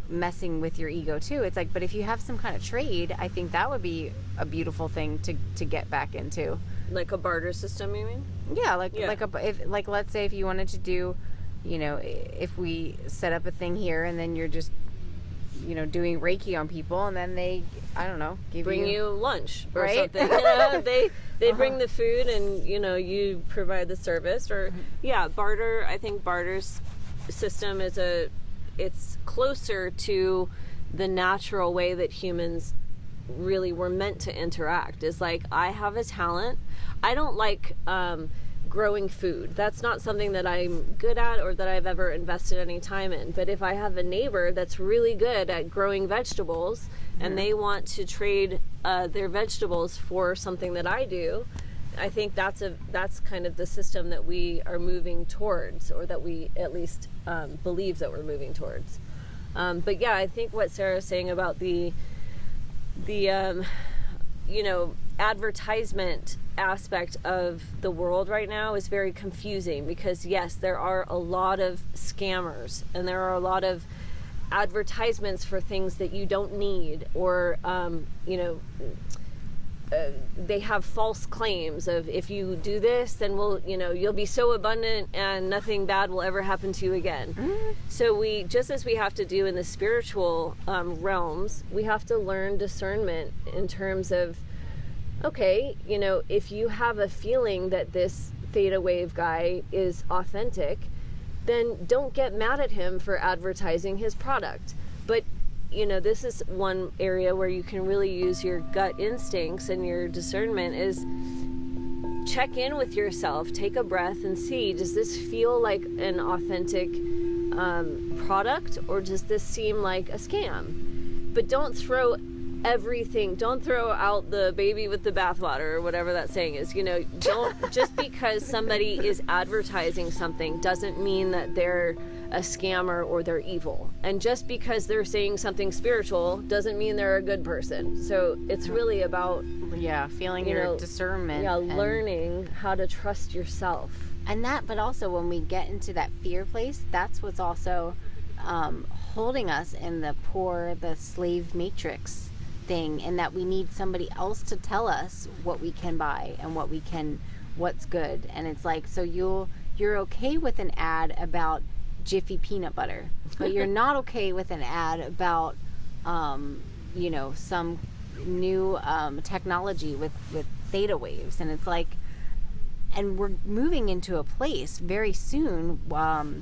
messing with your ego too. It's like, but if you have some kind of trade, I think that would be a beautiful thing to get back into. Like a barter system, you mean? Yeah, like let's say if you wanted to do, you know, if we set up a thing here, and then you're just, you know, doing Reiki on people, and then they, I don't know, bring you lunch or right? something. You know, they bring the food, and you know, you provide the service. Or barter. I think barter's system is it's closer to the natural way that humans really were meant to interact. Is like, I have a talent. I don't like growing food. That's not something that I'm good at or that I've ever invested any time in. But if I have a neighbor that's really good at growing vegetables, and they want to trade their vegetables for something that I do, I think that's kind of the system that we are moving towards, or that we at least believe that we're moving towards. But yeah, I think what Sarah's saying about the you know, advertisement aspect of the world right now is very confusing, because yes, there are a lot of scammers, and there are a lot of advertisements for things that you don't need, or you know, they have false claims of, if you do this, then you'll be so abundant and nothing bad will ever happen to you again. So we, just as we have to do in the spiritual realms, we have to learn discernment in terms of, okay, you know, if you have a feeling that this theta wave guy is authentic, then don't get mad at him for advertising his product. But you know, this is one area where you can really use your gut instincts and your discernment, is check in with yourself, take a breath and see, does this feel like an authentic product, or does this seem like a scam? But don't throw everything. Don't throw out the baby with the bathwater, or whatever that saying is. Don't just because somebody is advertising something doesn't mean that they're a scammer or they're evil. And just because they're saying something spiritual doesn't mean they're a good person. So it's really about feeling your discernment. Learning how to trust yourself. And that, but also when we get into that fear place, that's what's also holding us in the slave matrix thing, and that we need somebody else to tell us what we can buy and what's good. And it's like, so you're okay with an ad about Jiffy peanut butter, but you're not okay with an ad about some new technology with theta waves. And it's like, and we're moving into a place very soon with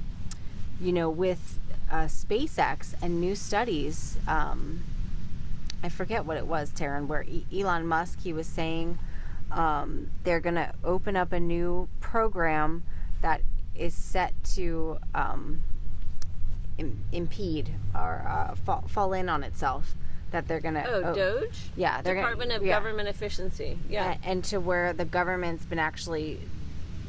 SpaceX and new studies. I forget what it was, Taryn, where Elon Musk, he was saying they're going to open up a new program that is set to impede or fall in on itself. That they're going to... Doge? Yeah. Department of Government Efficiency. Yeah. And to where the government's been actually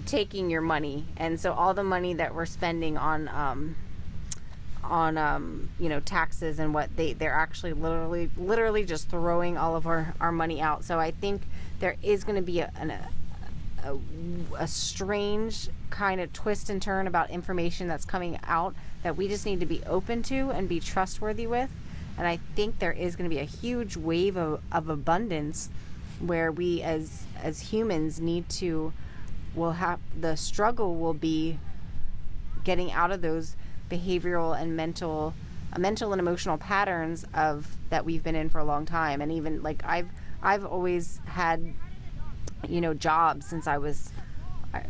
taking your money. And so all the money that we're spending on taxes and what they're actually literally just throwing all of our money out. So I think there is going to be a strange kind of twist and turn about information that's coming out that we just need to be open to and be trustworthy with. And I think there is going to be a huge wave of abundance where we as humans the struggle will be getting out of those behavioral and mental and emotional patterns that we've been in for a long time. And even like I've always had jobs since I was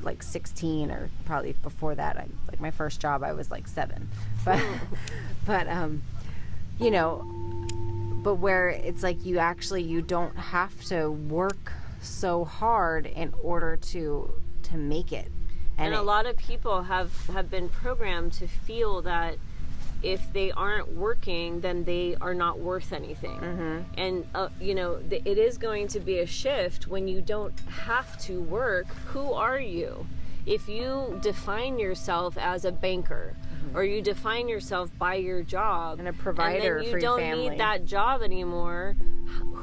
like 16, or probably before that. My first job I was like 7, but but where it's like you don't have to work so hard in order to make it. And a lot of people have been programmed to feel that if they aren't working, then they are not worth anything. Mm-hmm. And, it is going to be a shift when you don't have to work. Who are you? If you define yourself as a banker, or you define yourself by your job, and a provider and then for your family, you don't need that job anymore,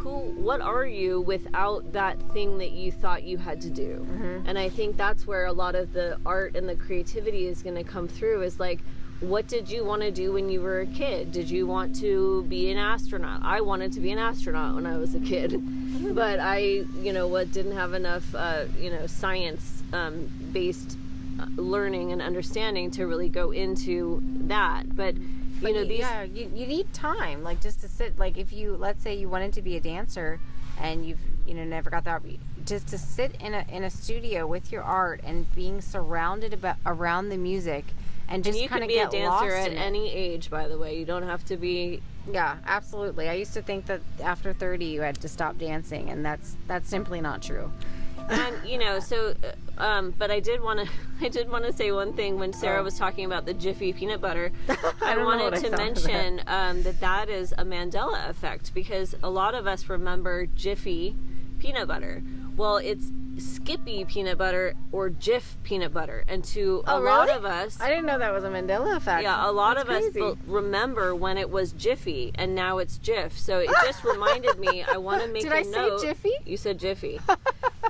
what are you without that thing that you thought you had to do? Mm-hmm. And I think that's where a lot of the art and the creativity is going to come through, is like, what did you want to do when you were a kid? Did you want to be an astronaut? I wanted to be an astronaut when I was a kid, but I didn't have enough science based learning and understanding to really go into that. But you need time, like, just to sit, like, if you, let's say you wanted to be a dancer and you've never got that, just to sit in a studio with your art and being surrounded around the music, and just kind of get lost in it. You can be a dancer at any age, by the way. You don't have to be... Yeah, absolutely. I used to think that after 30 you had to stop dancing, and that's simply not true. And but I did want to say one thing when Sarah was talking about the Jiffy peanut butter. I wanted to mention that is a Mandela effect, because a lot of us remember Jiffy peanut butter. Well, it's Skippy peanut butter or Jif peanut butter, and to a lot of us, I didn't know that was a Mandela effect. Yeah, a lot of us remember when it was Jiffy and now it's Jif. So it just reminded me. I want to make a note. Did I say Jiffy? You said Jiffy.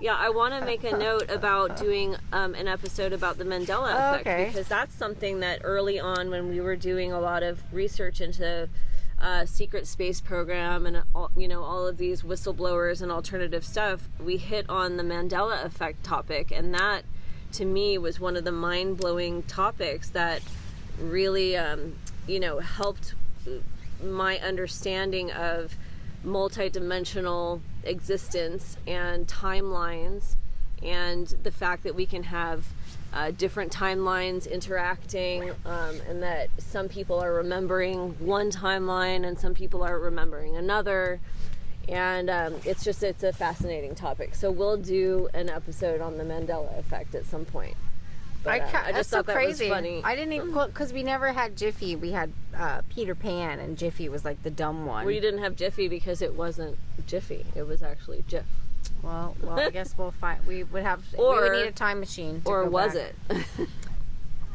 Yeah, I want to make a note about doing an episode about the Mandela effect, because that's something that early on, when we were doing a lot of research into secret space program and all of these whistleblowers and alternative stuff, we hit on the Mandela effect topic, and that to me was one of the mind-blowing topics that really helped my understanding of multidimensional existence and timelines, and the fact that we can have different timelines interacting, and that some people are remembering one timeline and some people are remembering another, and it's a fascinating topic. So we'll do an episode on the Mandela effect at some point. But I just that's so thought that crazy. was funny. I didn't even, because we never had Jiffy. We had Peter Pan, and Jiffy was like the dumb one. Well, you didn't have Jiffy because it wasn't Jiffy. It was actually Jif. Well, I guess we'll find. We would need a time machine. Or was it?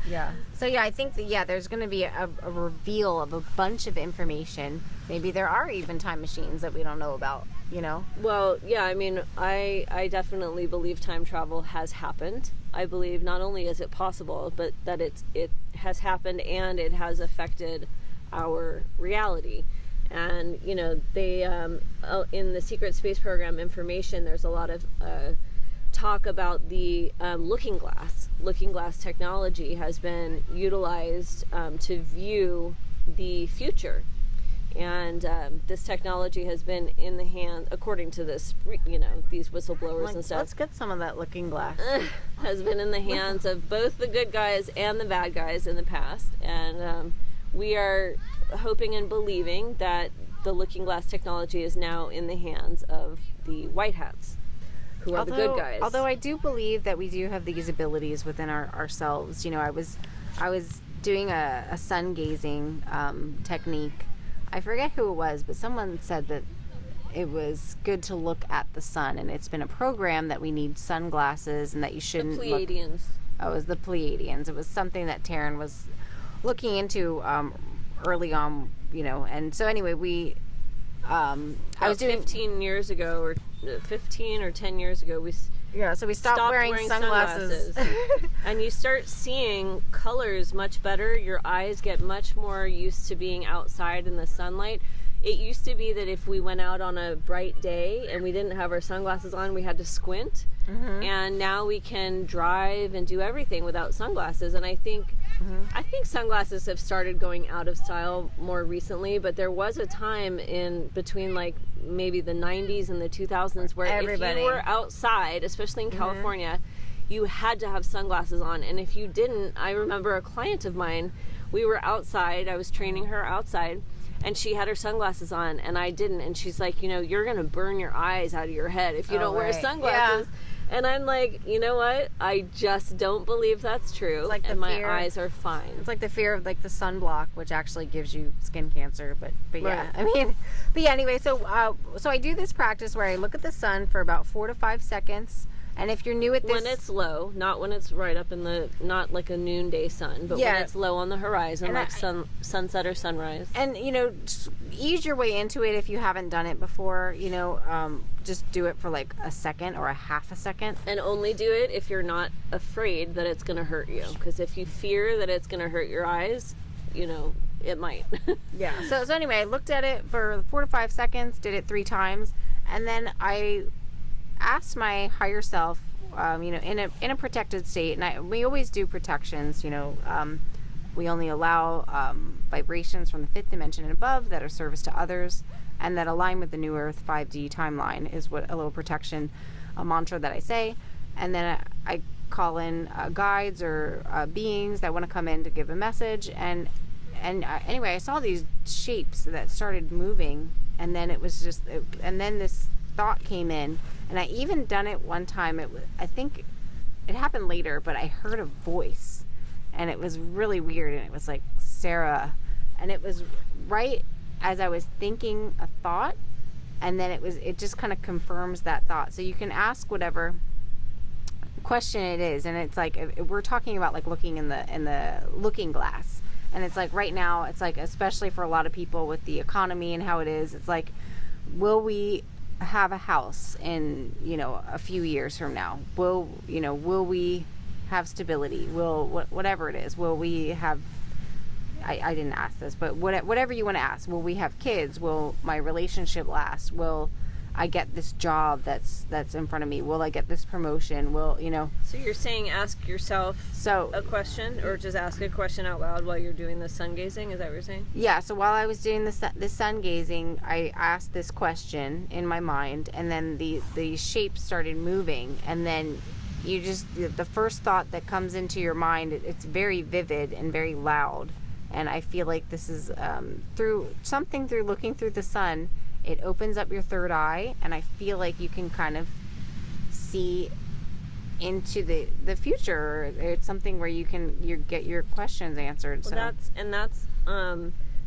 Yeah. So yeah, I think that there's going to be a reveal of a bunch of information. Maybe there are even time machines that we don't know about. You know. Well, yeah. I mean, I definitely believe time travel has happened. I believe not only is it possible, but that it has happened and it has affected our reality. And you know, they in the secret space program information, there's a lot of talk about the looking glass. Looking glass technology has been utilized to view the future, and this technology has been in the hand, according to this, you know, these whistleblowers and stuff. Let's get some of that looking glass. Has been in the hands of both the good guys and the bad guys in the past, and we are hoping and believing that the looking glass technology is now in the hands of the white hats, who are the good guys. Although I do believe that we do have these abilities within ourselves. You know, I was doing a sun gazing technique. I forget who it was, but someone said that it was good to look at the sun, and it's been a program that we need sunglasses and that you shouldn't The Pleiadians. Oh, it was the Pleiadians. It was something that Taryn was looking into early on, you know. And so anyway, I was doing 15 years ago, or 15 or 10 years ago, so we stopped wearing sunglasses. And you start seeing colors much better. Your eyes get much more used to being outside in the sunlight. It used to be that if we went out on a bright day and we didn't have our sunglasses on, we had to squint. Mm-hmm. And now we can drive and do everything without sunglasses. And I think sunglasses have started going out of style more recently, but there was a time in between like maybe the 90s and the 2000s where if you were outside, especially in California, you had to have sunglasses on. And if you didn't, I remember a client of mine, we were outside, I was training her outside, and she had her sunglasses on and I didn't. And she's like, you know, you're going to burn your eyes out of your head if you don't wear sunglasses. Yeah. And I'm like, you know what? I just don't believe that's true. Like my eyes are fine. It's like the fear of like the sunblock, which actually gives you skin cancer. But yeah, right. I mean, but yeah. Anyway, so I do this practice where I look at the sun for about 4 to 5 seconds. And if you're new at this, when it's low, not when it's right up in the, not like a noonday sun, but when it's low on the horizon, like sunset or sunrise. And you know, just ease your way into it if you haven't done it before. You know, just do it for like a second or a half a second, and only do it if you're not afraid that it's going to hurt you. Because if you fear that it's going to hurt your eyes, you know, it might. Yeah. So anyway, I looked at it for 4 to 5 seconds, did it 3 times, and then I asked my higher self, you know, in a protected state, and we always do protections, you know, we only allow vibrations from the 5th dimension and above that are service to others and that align with the New Earth 5D timeline is what a little protection mantra that I say. And then I call in guides or beings that want to come in to give a message, and anyway, I saw these shapes that started moving, and then it was just, and then this thought came in. And I even done it one time. I think it happened later, but I heard a voice, and it was really weird. And it was like, Sarah, and it was right as I was thinking a thought, and then it just kind of confirms that thought. So you can ask whatever question it is, and it's like we're talking about like looking in the looking glass, and it's like right now, it's like especially for a lot of people with the economy and how it is, it's like, will we have a house in, you know, a few years from now? Will we have stability? Whatever it is, will we have, I didn't ask this, but whatever you want to ask, will we have kids? Will my relationship last? Will I get this job that's in front of me? Will I get this promotion? Will, you know? So you're saying ask yourself a question, or just ask a question out loud while you're doing the sun gazing? Is that what you're saying? Yeah. So while I was doing the sun gazing, I asked this question in my mind, and then the shapes started moving, and then you just, the first thought that comes into your mind, it's very vivid and very loud, and I feel like this is through looking through the sun. It opens up your third eye, and I feel like you can kind of see into the future. It's something where you get your questions answered. Well, that's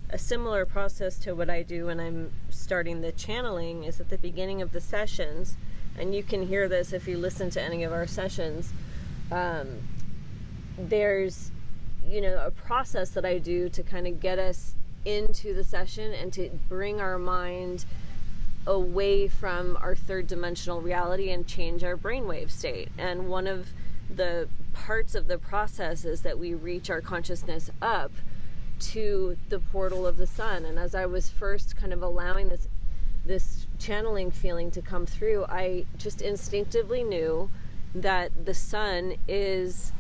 a similar process to what I do when I'm starting the channeling. Is at the beginning of the sessions, and you can hear this if you listen to any of our sessions. There's a process that I do to kind of get us into the session and to bring our mind away from our third dimensional reality and change our brainwave state. And one of the parts of the process is that we reach our consciousness up to the portal of the sun. And as I was first kind of allowing this channeling feeling to come through, I just instinctively knew that the sun is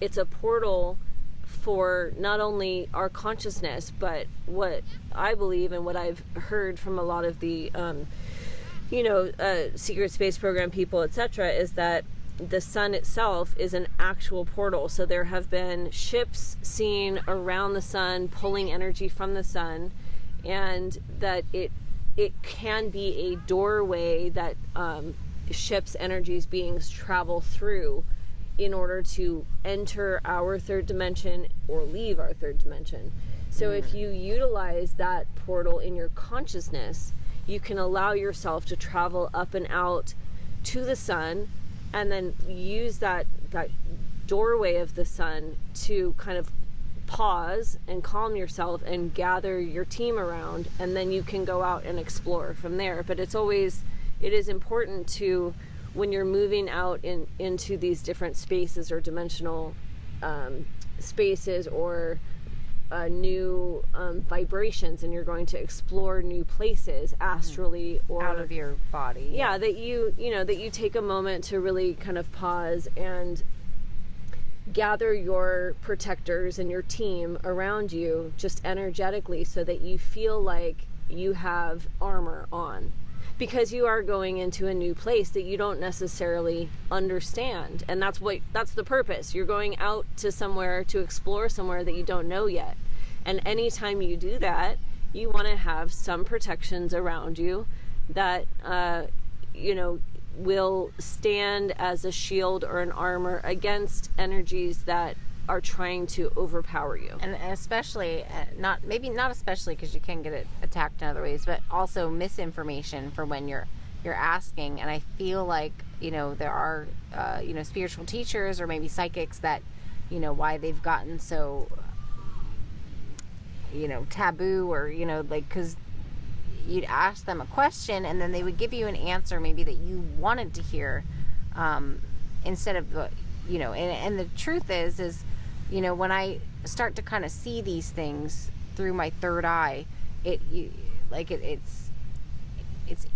it's a portal for not only our consciousness, but what I believe and what I've heard from a lot of the secret space program people, etc., is that the sun itself is an actual portal. So there have been ships seen around the sun pulling energy from the sun, and that it can be a doorway that ships, energies, beings travel through in order to enter our third dimension or leave our third dimension. So if you utilize that portal in your consciousness, you can allow yourself to travel up and out to the sun, and then use that doorway of the sun to kind of pause and calm yourself and gather your team around, and then you can go out and explore from there. But it is important to, when you're moving out into these different spaces or dimensional spaces or new vibrations, and you're going to explore new places astrally or out of your body. Yeah, that you take a moment to really kind of pause and gather your protectors and your team around you just energetically, so that you feel like you have armor on. Because you are going into a new place that you don't necessarily understand. And that's the purpose. You're going out to somewhere to explore somewhere that you don't know yet. And anytime you do that, you want to have some protections around you that, will stand as a shield or an armor against energies that are trying to overpower you. And especially, not especially because you can get it attacked in other ways, but also misinformation for when you're asking. And I feel like, there are, spiritual teachers or maybe psychics that, why they've gotten so, taboo, or, because you'd ask them a question and then they would give you an answer maybe that you wanted to hear, instead of the, and the truth is, when I start to kind of see these things through my third eye, it's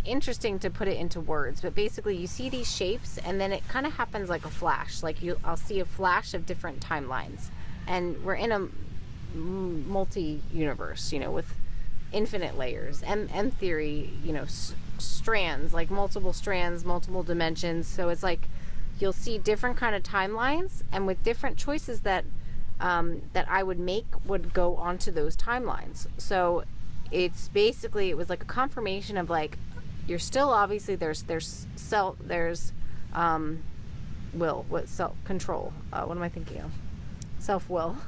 interesting to put it into words, but basically you see these shapes and then it kind of happens like a flash. I'll see a flash of different timelines, and we're in a multi-universe, with infinite layers, M theory, strands, like multiple strands, multiple dimensions. So it's like you'll see different kind of timelines, and with different choices that I would make would go onto those timelines. So it's basically, it was like a confirmation of like, you're still obviously there's will, what, self control, what am I thinking of? Self will.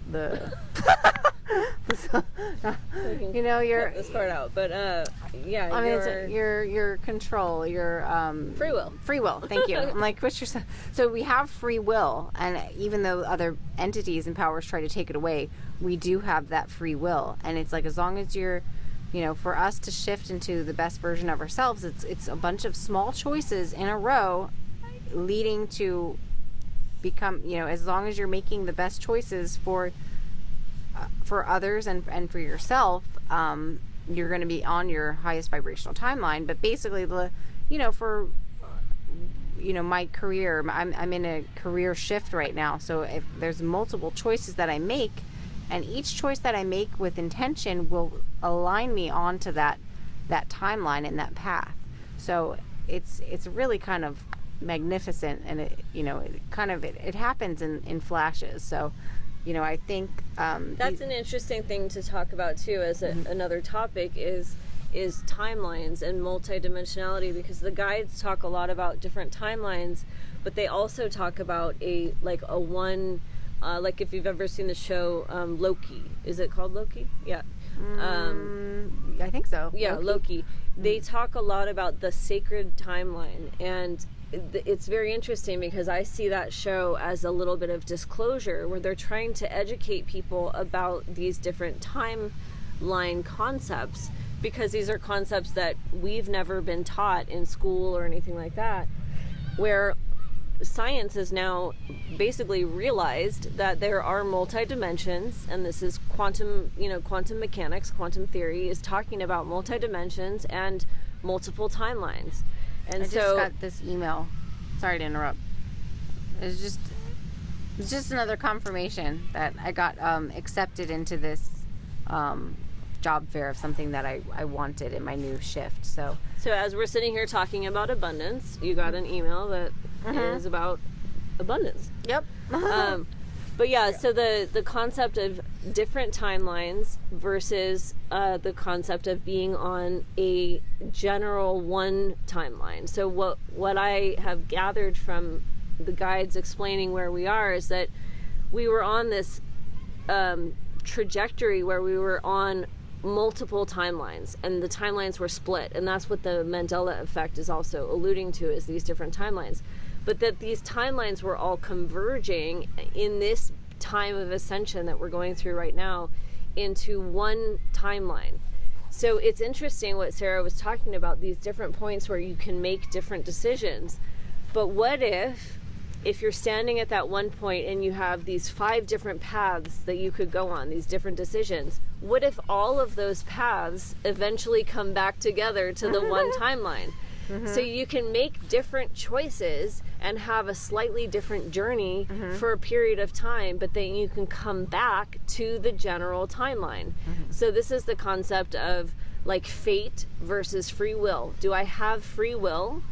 You're cut this part out, but yeah. I mean, it's your control, your free will. Free will. Thank you. I'm like, what's your? So we have free will, and even though other entities and powers try to take it away, we do have that free will. And it's like, as long as you're, for us to shift into the best version of ourselves, it's a bunch of small choices in a row, leading to become, as long as you're making the best choices for others and for yourself, you're going to be on your highest vibrational timeline. But basically, for my career, I'm in a career shift right now. So if there's multiple choices that I make, and each choice that I make with intention will align me onto that timeline and that path. So it's really kind of magnificent, and it happens in flashes. So I think that's an interesting thing to talk about too, as another topic, is is timelines and multidimensionality, because the guides talk a lot about different timelines, but they also talk about like if you've ever seen the show Loki. Is it called Loki? Yeah. I think so. Yeah, Loki. They talk a lot about the sacred timeline, and it's very interesting because I see that show as a little bit of disclosure, where they're trying to educate people about these different timeline concepts, because these are concepts that we've never been taught in school or anything like that, where science has now basically realized that there are multi-dimensions, and this is quantum mechanics. Quantum theory is talking about multi-dimensions and multiple timelines. And I just got this email. Sorry to interrupt. It's just another confirmation that I got accepted into this job fair of something that I wanted in my new shift. So as we're sitting here talking about abundance, you got an email that is about abundance. Yep. But yeah, so the concept of different timelines versus the concept of being on a general one timeline. So what I have gathered from the guides explaining where we are is that we were on this trajectory where we were on multiple timelines, and the timelines were split, and that's what the Mandela effect is also alluding to, is these different timelines. But that these timelines were all converging in this time of ascension that we're going through right now into one timeline. So it's interesting what Sarah was talking about, these different points where you can make different decisions. But what if you're standing at that one point and you have these 5 different paths that you could go on, these different decisions? What if all of those paths eventually come back together to the one timeline? So you can make different choices and have a slightly different journey for a period of time, but then you can come back to the general timeline. So this is the concept of like fate versus free will. Do I have free will,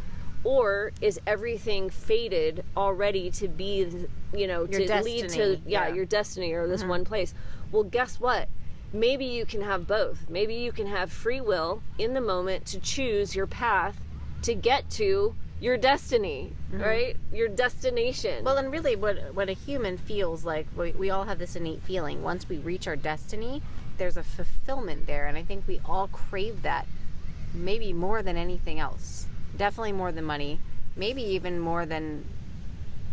or is everything fated already to be, Your to destiny. lead to your destiny or this one place? Well, guess what? Maybe you can have both. Maybe you can have free will in the moment to choose your path to get to your destiny, right? Your destination. Well, and really what a human feels like, we all have this innate feeling. Once we reach our destiny, there's a fulfillment there. And I think we all crave that, maybe more than anything else. Definitely more than money. Maybe even more than,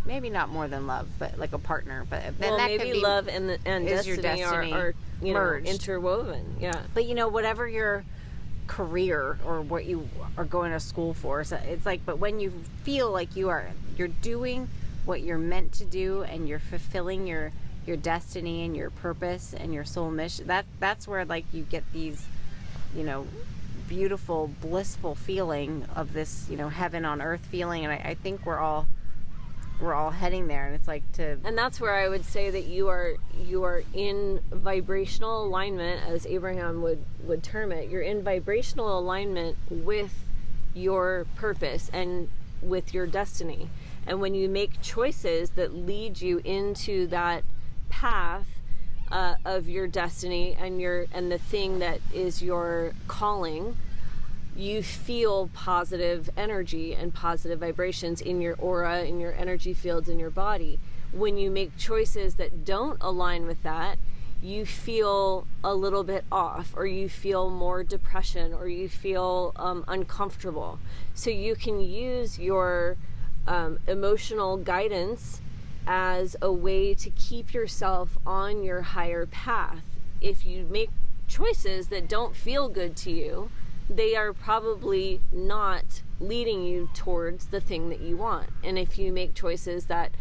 maybe not more than love, but like a partner. But then that maybe could be, love and is your destiny are merged. interwoven. Yeah. But whatever your career or what you are going to school for, so it's like, but when you feel like you're doing what you're meant to do and you're fulfilling your destiny and your purpose and your soul mission, that's where like you get these beautiful, blissful feeling of this heaven on earth feeling. And I think we're all heading there, and it's like and that's where I would say that you are in vibrational alignment, as Abraham would term it. You're in vibrational alignment with your purpose and with your destiny. And when you make choices that lead you into that path of your destiny and the thing that is your calling, you feel positive energy and positive vibrations in your aura, in your energy fields, in your body. When you make choices that don't align with that, you feel a little bit off, or you feel more depression, or you feel uncomfortable. So you can use your emotional guidance as a way to keep yourself on your higher path. If you make choices that don't feel good to you, they are probably not leading you towards the thing that you want. And if you make choices that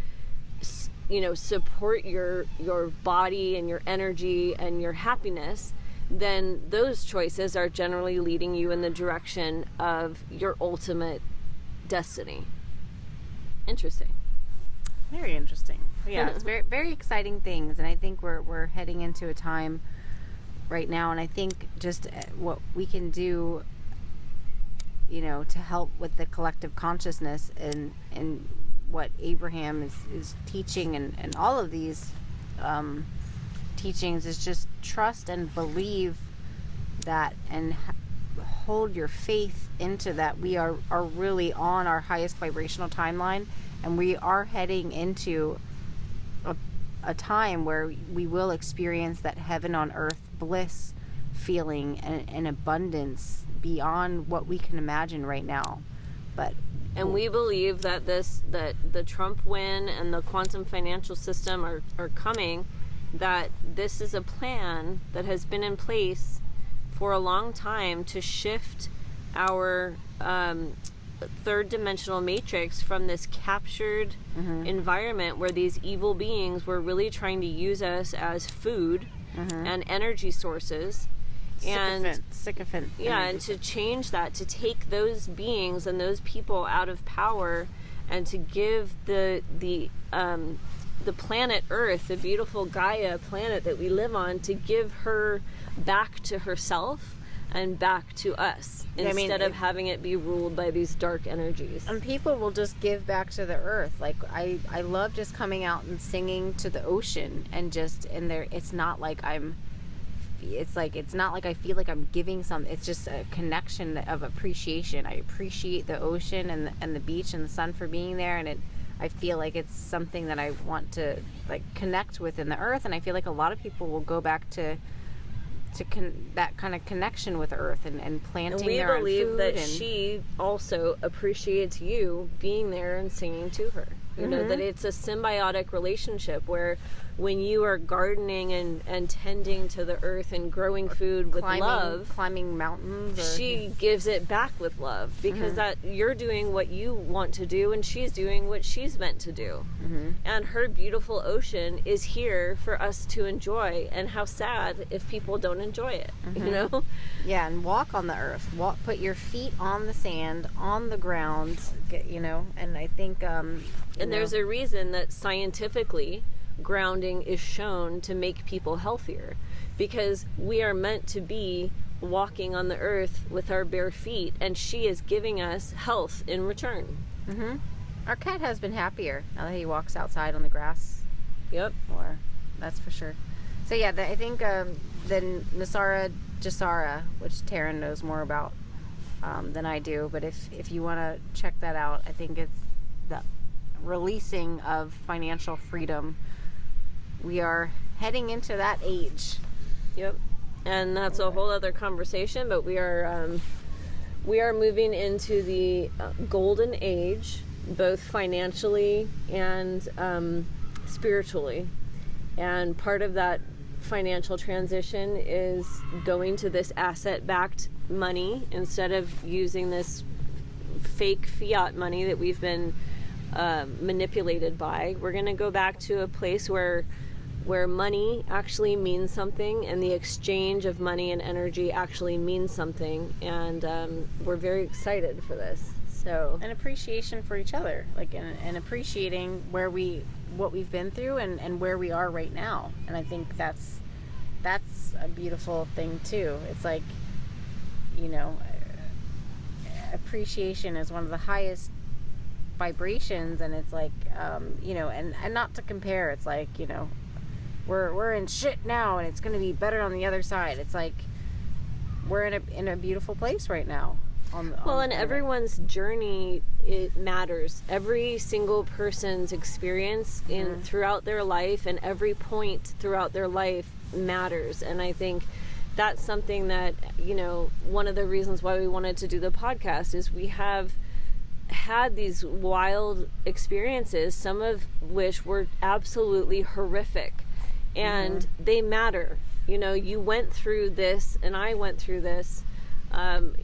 support your body and your energy and your happiness, then those choices are generally leading you in the direction of your ultimate destiny. Interesting. very interesting. Yeah, it's very, very exciting things, and I think we're heading into a time right now, and I think just what we can do, to help with the collective consciousness and what Abraham is teaching, and all of these teachings, is just trust and believe that, and hold your faith into that we are really on our highest vibrational timeline, and we are heading into a time where we will experience that heaven on earth bliss feeling and abundance beyond what we can imagine right now. And we believe that the Trump win and the quantum financial system are coming, that this is a plan that has been in place for a long time to shift our third dimensional matrix from this captured environment where these evil beings were really trying to use us as food and energy sources. Sycophant. Yeah, and to change that, to take those beings and those people out of power, and to give the planet Earth, the beautiful Gaia planet that we live on, to give her back to herself and back to us, instead of having it be ruled by these dark energies. And people will just give back to the earth. Like I love just coming out and singing to the ocean, and just in there, it's not like I feel like I'm giving some. It's just a connection of appreciation. I appreciate the ocean and the beach and the sun for being there, and I feel like it's something that I want to like connect with in the earth. And I feel like a lot of people will go back to that kind of connection with earth and planting their own food. We believe that she also appreciates you being there and singing to her. You know, that it's a symbiotic relationship where when you are gardening and tending to the earth and growing food with love, climbing mountains, she gives it back with love, because that you're doing what you want to do and she's doing what she's meant to do. And her beautiful ocean is here for us to enjoy, and how sad if people don't enjoy it, you know? Yeah, and walk on the earth. Put your feet on the sand, on the ground, you know, and I think and there's a reason that scientifically grounding is shown to make people healthier, because we are meant to be walking on the earth with our bare feet, and she is giving us health in return. Our cat has been happier now that he walks outside on the grass. Yep. Or that's for sure. So yeah, I think the Nasara Jasara, which Taryn knows more about than I do, but if you want to check that out, I think it's the releasing of financial freedom. We are heading into that age. Yep. And that's a whole other conversation, but we are moving into the golden age, both financially and spiritually. And part of that financial transition is going to this asset-backed money instead of using this fake fiat money that we've been manipulated by. We're going to go back to a place where money actually means something, and the exchange of money and energy actually means something, and we're very excited for this. So an appreciation for each other, like and appreciating what we've been through and where we are right now. And I think that's a beautiful thing too. It's like, you know, appreciation is one of the highest vibrations, and it's like you know, and not to compare. It's like, you know, we're in shit now and it's going to be better on the other side. It's like we're in a beautiful place right now. And everyone's journey, it matters. Every single person's experience throughout their life, and every point throughout their life matters. And I think that's something that, you know, one of the reasons why we wanted to do the podcast is we have had these wild experiences, some of which were absolutely horrific, and they matter. You know, you went through this and I went through this.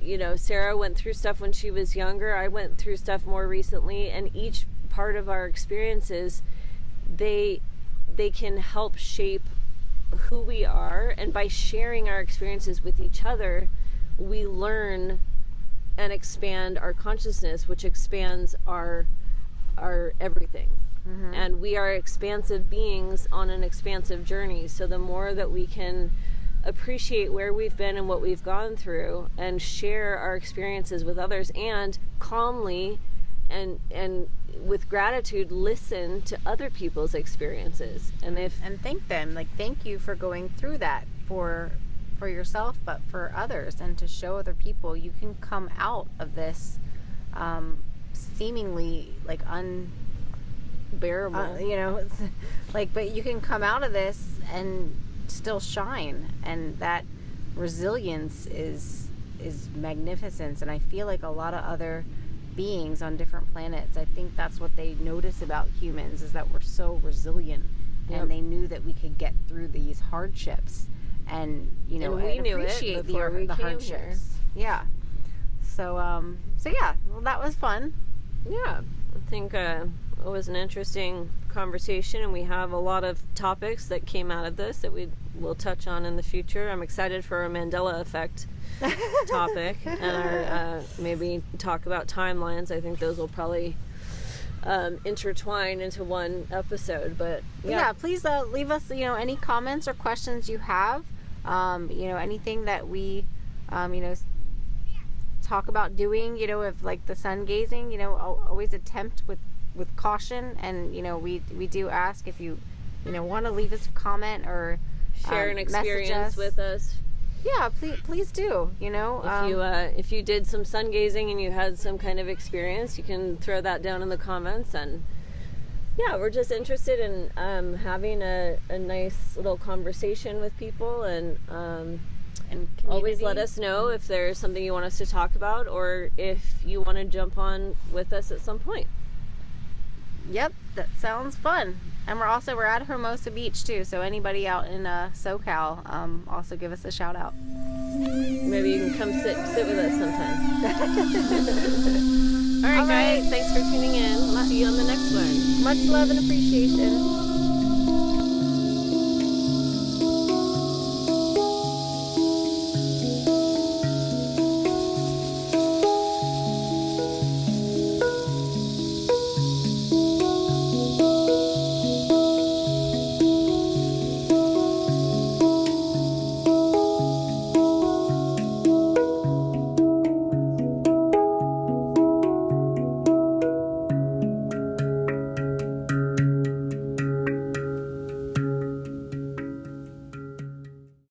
You know, Sarah went through stuff when she was younger. I went through stuff more recently, and each part of our experiences, they can help shape who we are. And by sharing our experiences with each other, we learn and expand our consciousness, which expands our everything. And we are expansive beings on an expansive journey. So the more that we can appreciate where we've been and what we've gone through, and share our experiences with others, and calmly and with gratitude listen to other people's experiences, and thank them, like, thank you for going through that, for for yourself, but for others, and to show other people you can come out of this seemingly like unbearable, it's like, but you can come out of this and still shine, and that resilience is magnificence. And I feel like a lot of other beings on different planets, I think that's what they notice about humans, is that we're so resilient. Yep. And they knew that we could get through these hardships, and we knew appreciate it before we the came hardships. Here. Yeah. So yeah, well, that was fun. Yeah, I think it was an interesting conversation, and we have a lot of topics that came out of this that we will touch on in the future. I'm excited for our Mandela effect topic, and our maybe talk about timelines. I think those will probably intertwine into one episode. But yeah, please leave us any comments or questions you have, anything that we talk about doing, if like the sun gazing, always attempt with caution. And we do ask if you want to leave us a comment or share an experience with us. Yeah, please do. If you did some sun gazing and you had some kind of experience, you can throw that down in the comments. And yeah, we're just interested in having a nice little conversation with people, and always let us know if there's something you want us to talk about, or if you want to jump on with us at some point. Yep, that sounds fun. And we're at Hermosa Beach too, so anybody out in SoCal, also give us a shout out. Maybe you can come sit with us sometime. All right, guys, thanks for tuning in. We'll see you on the next one. Much love and appreciation.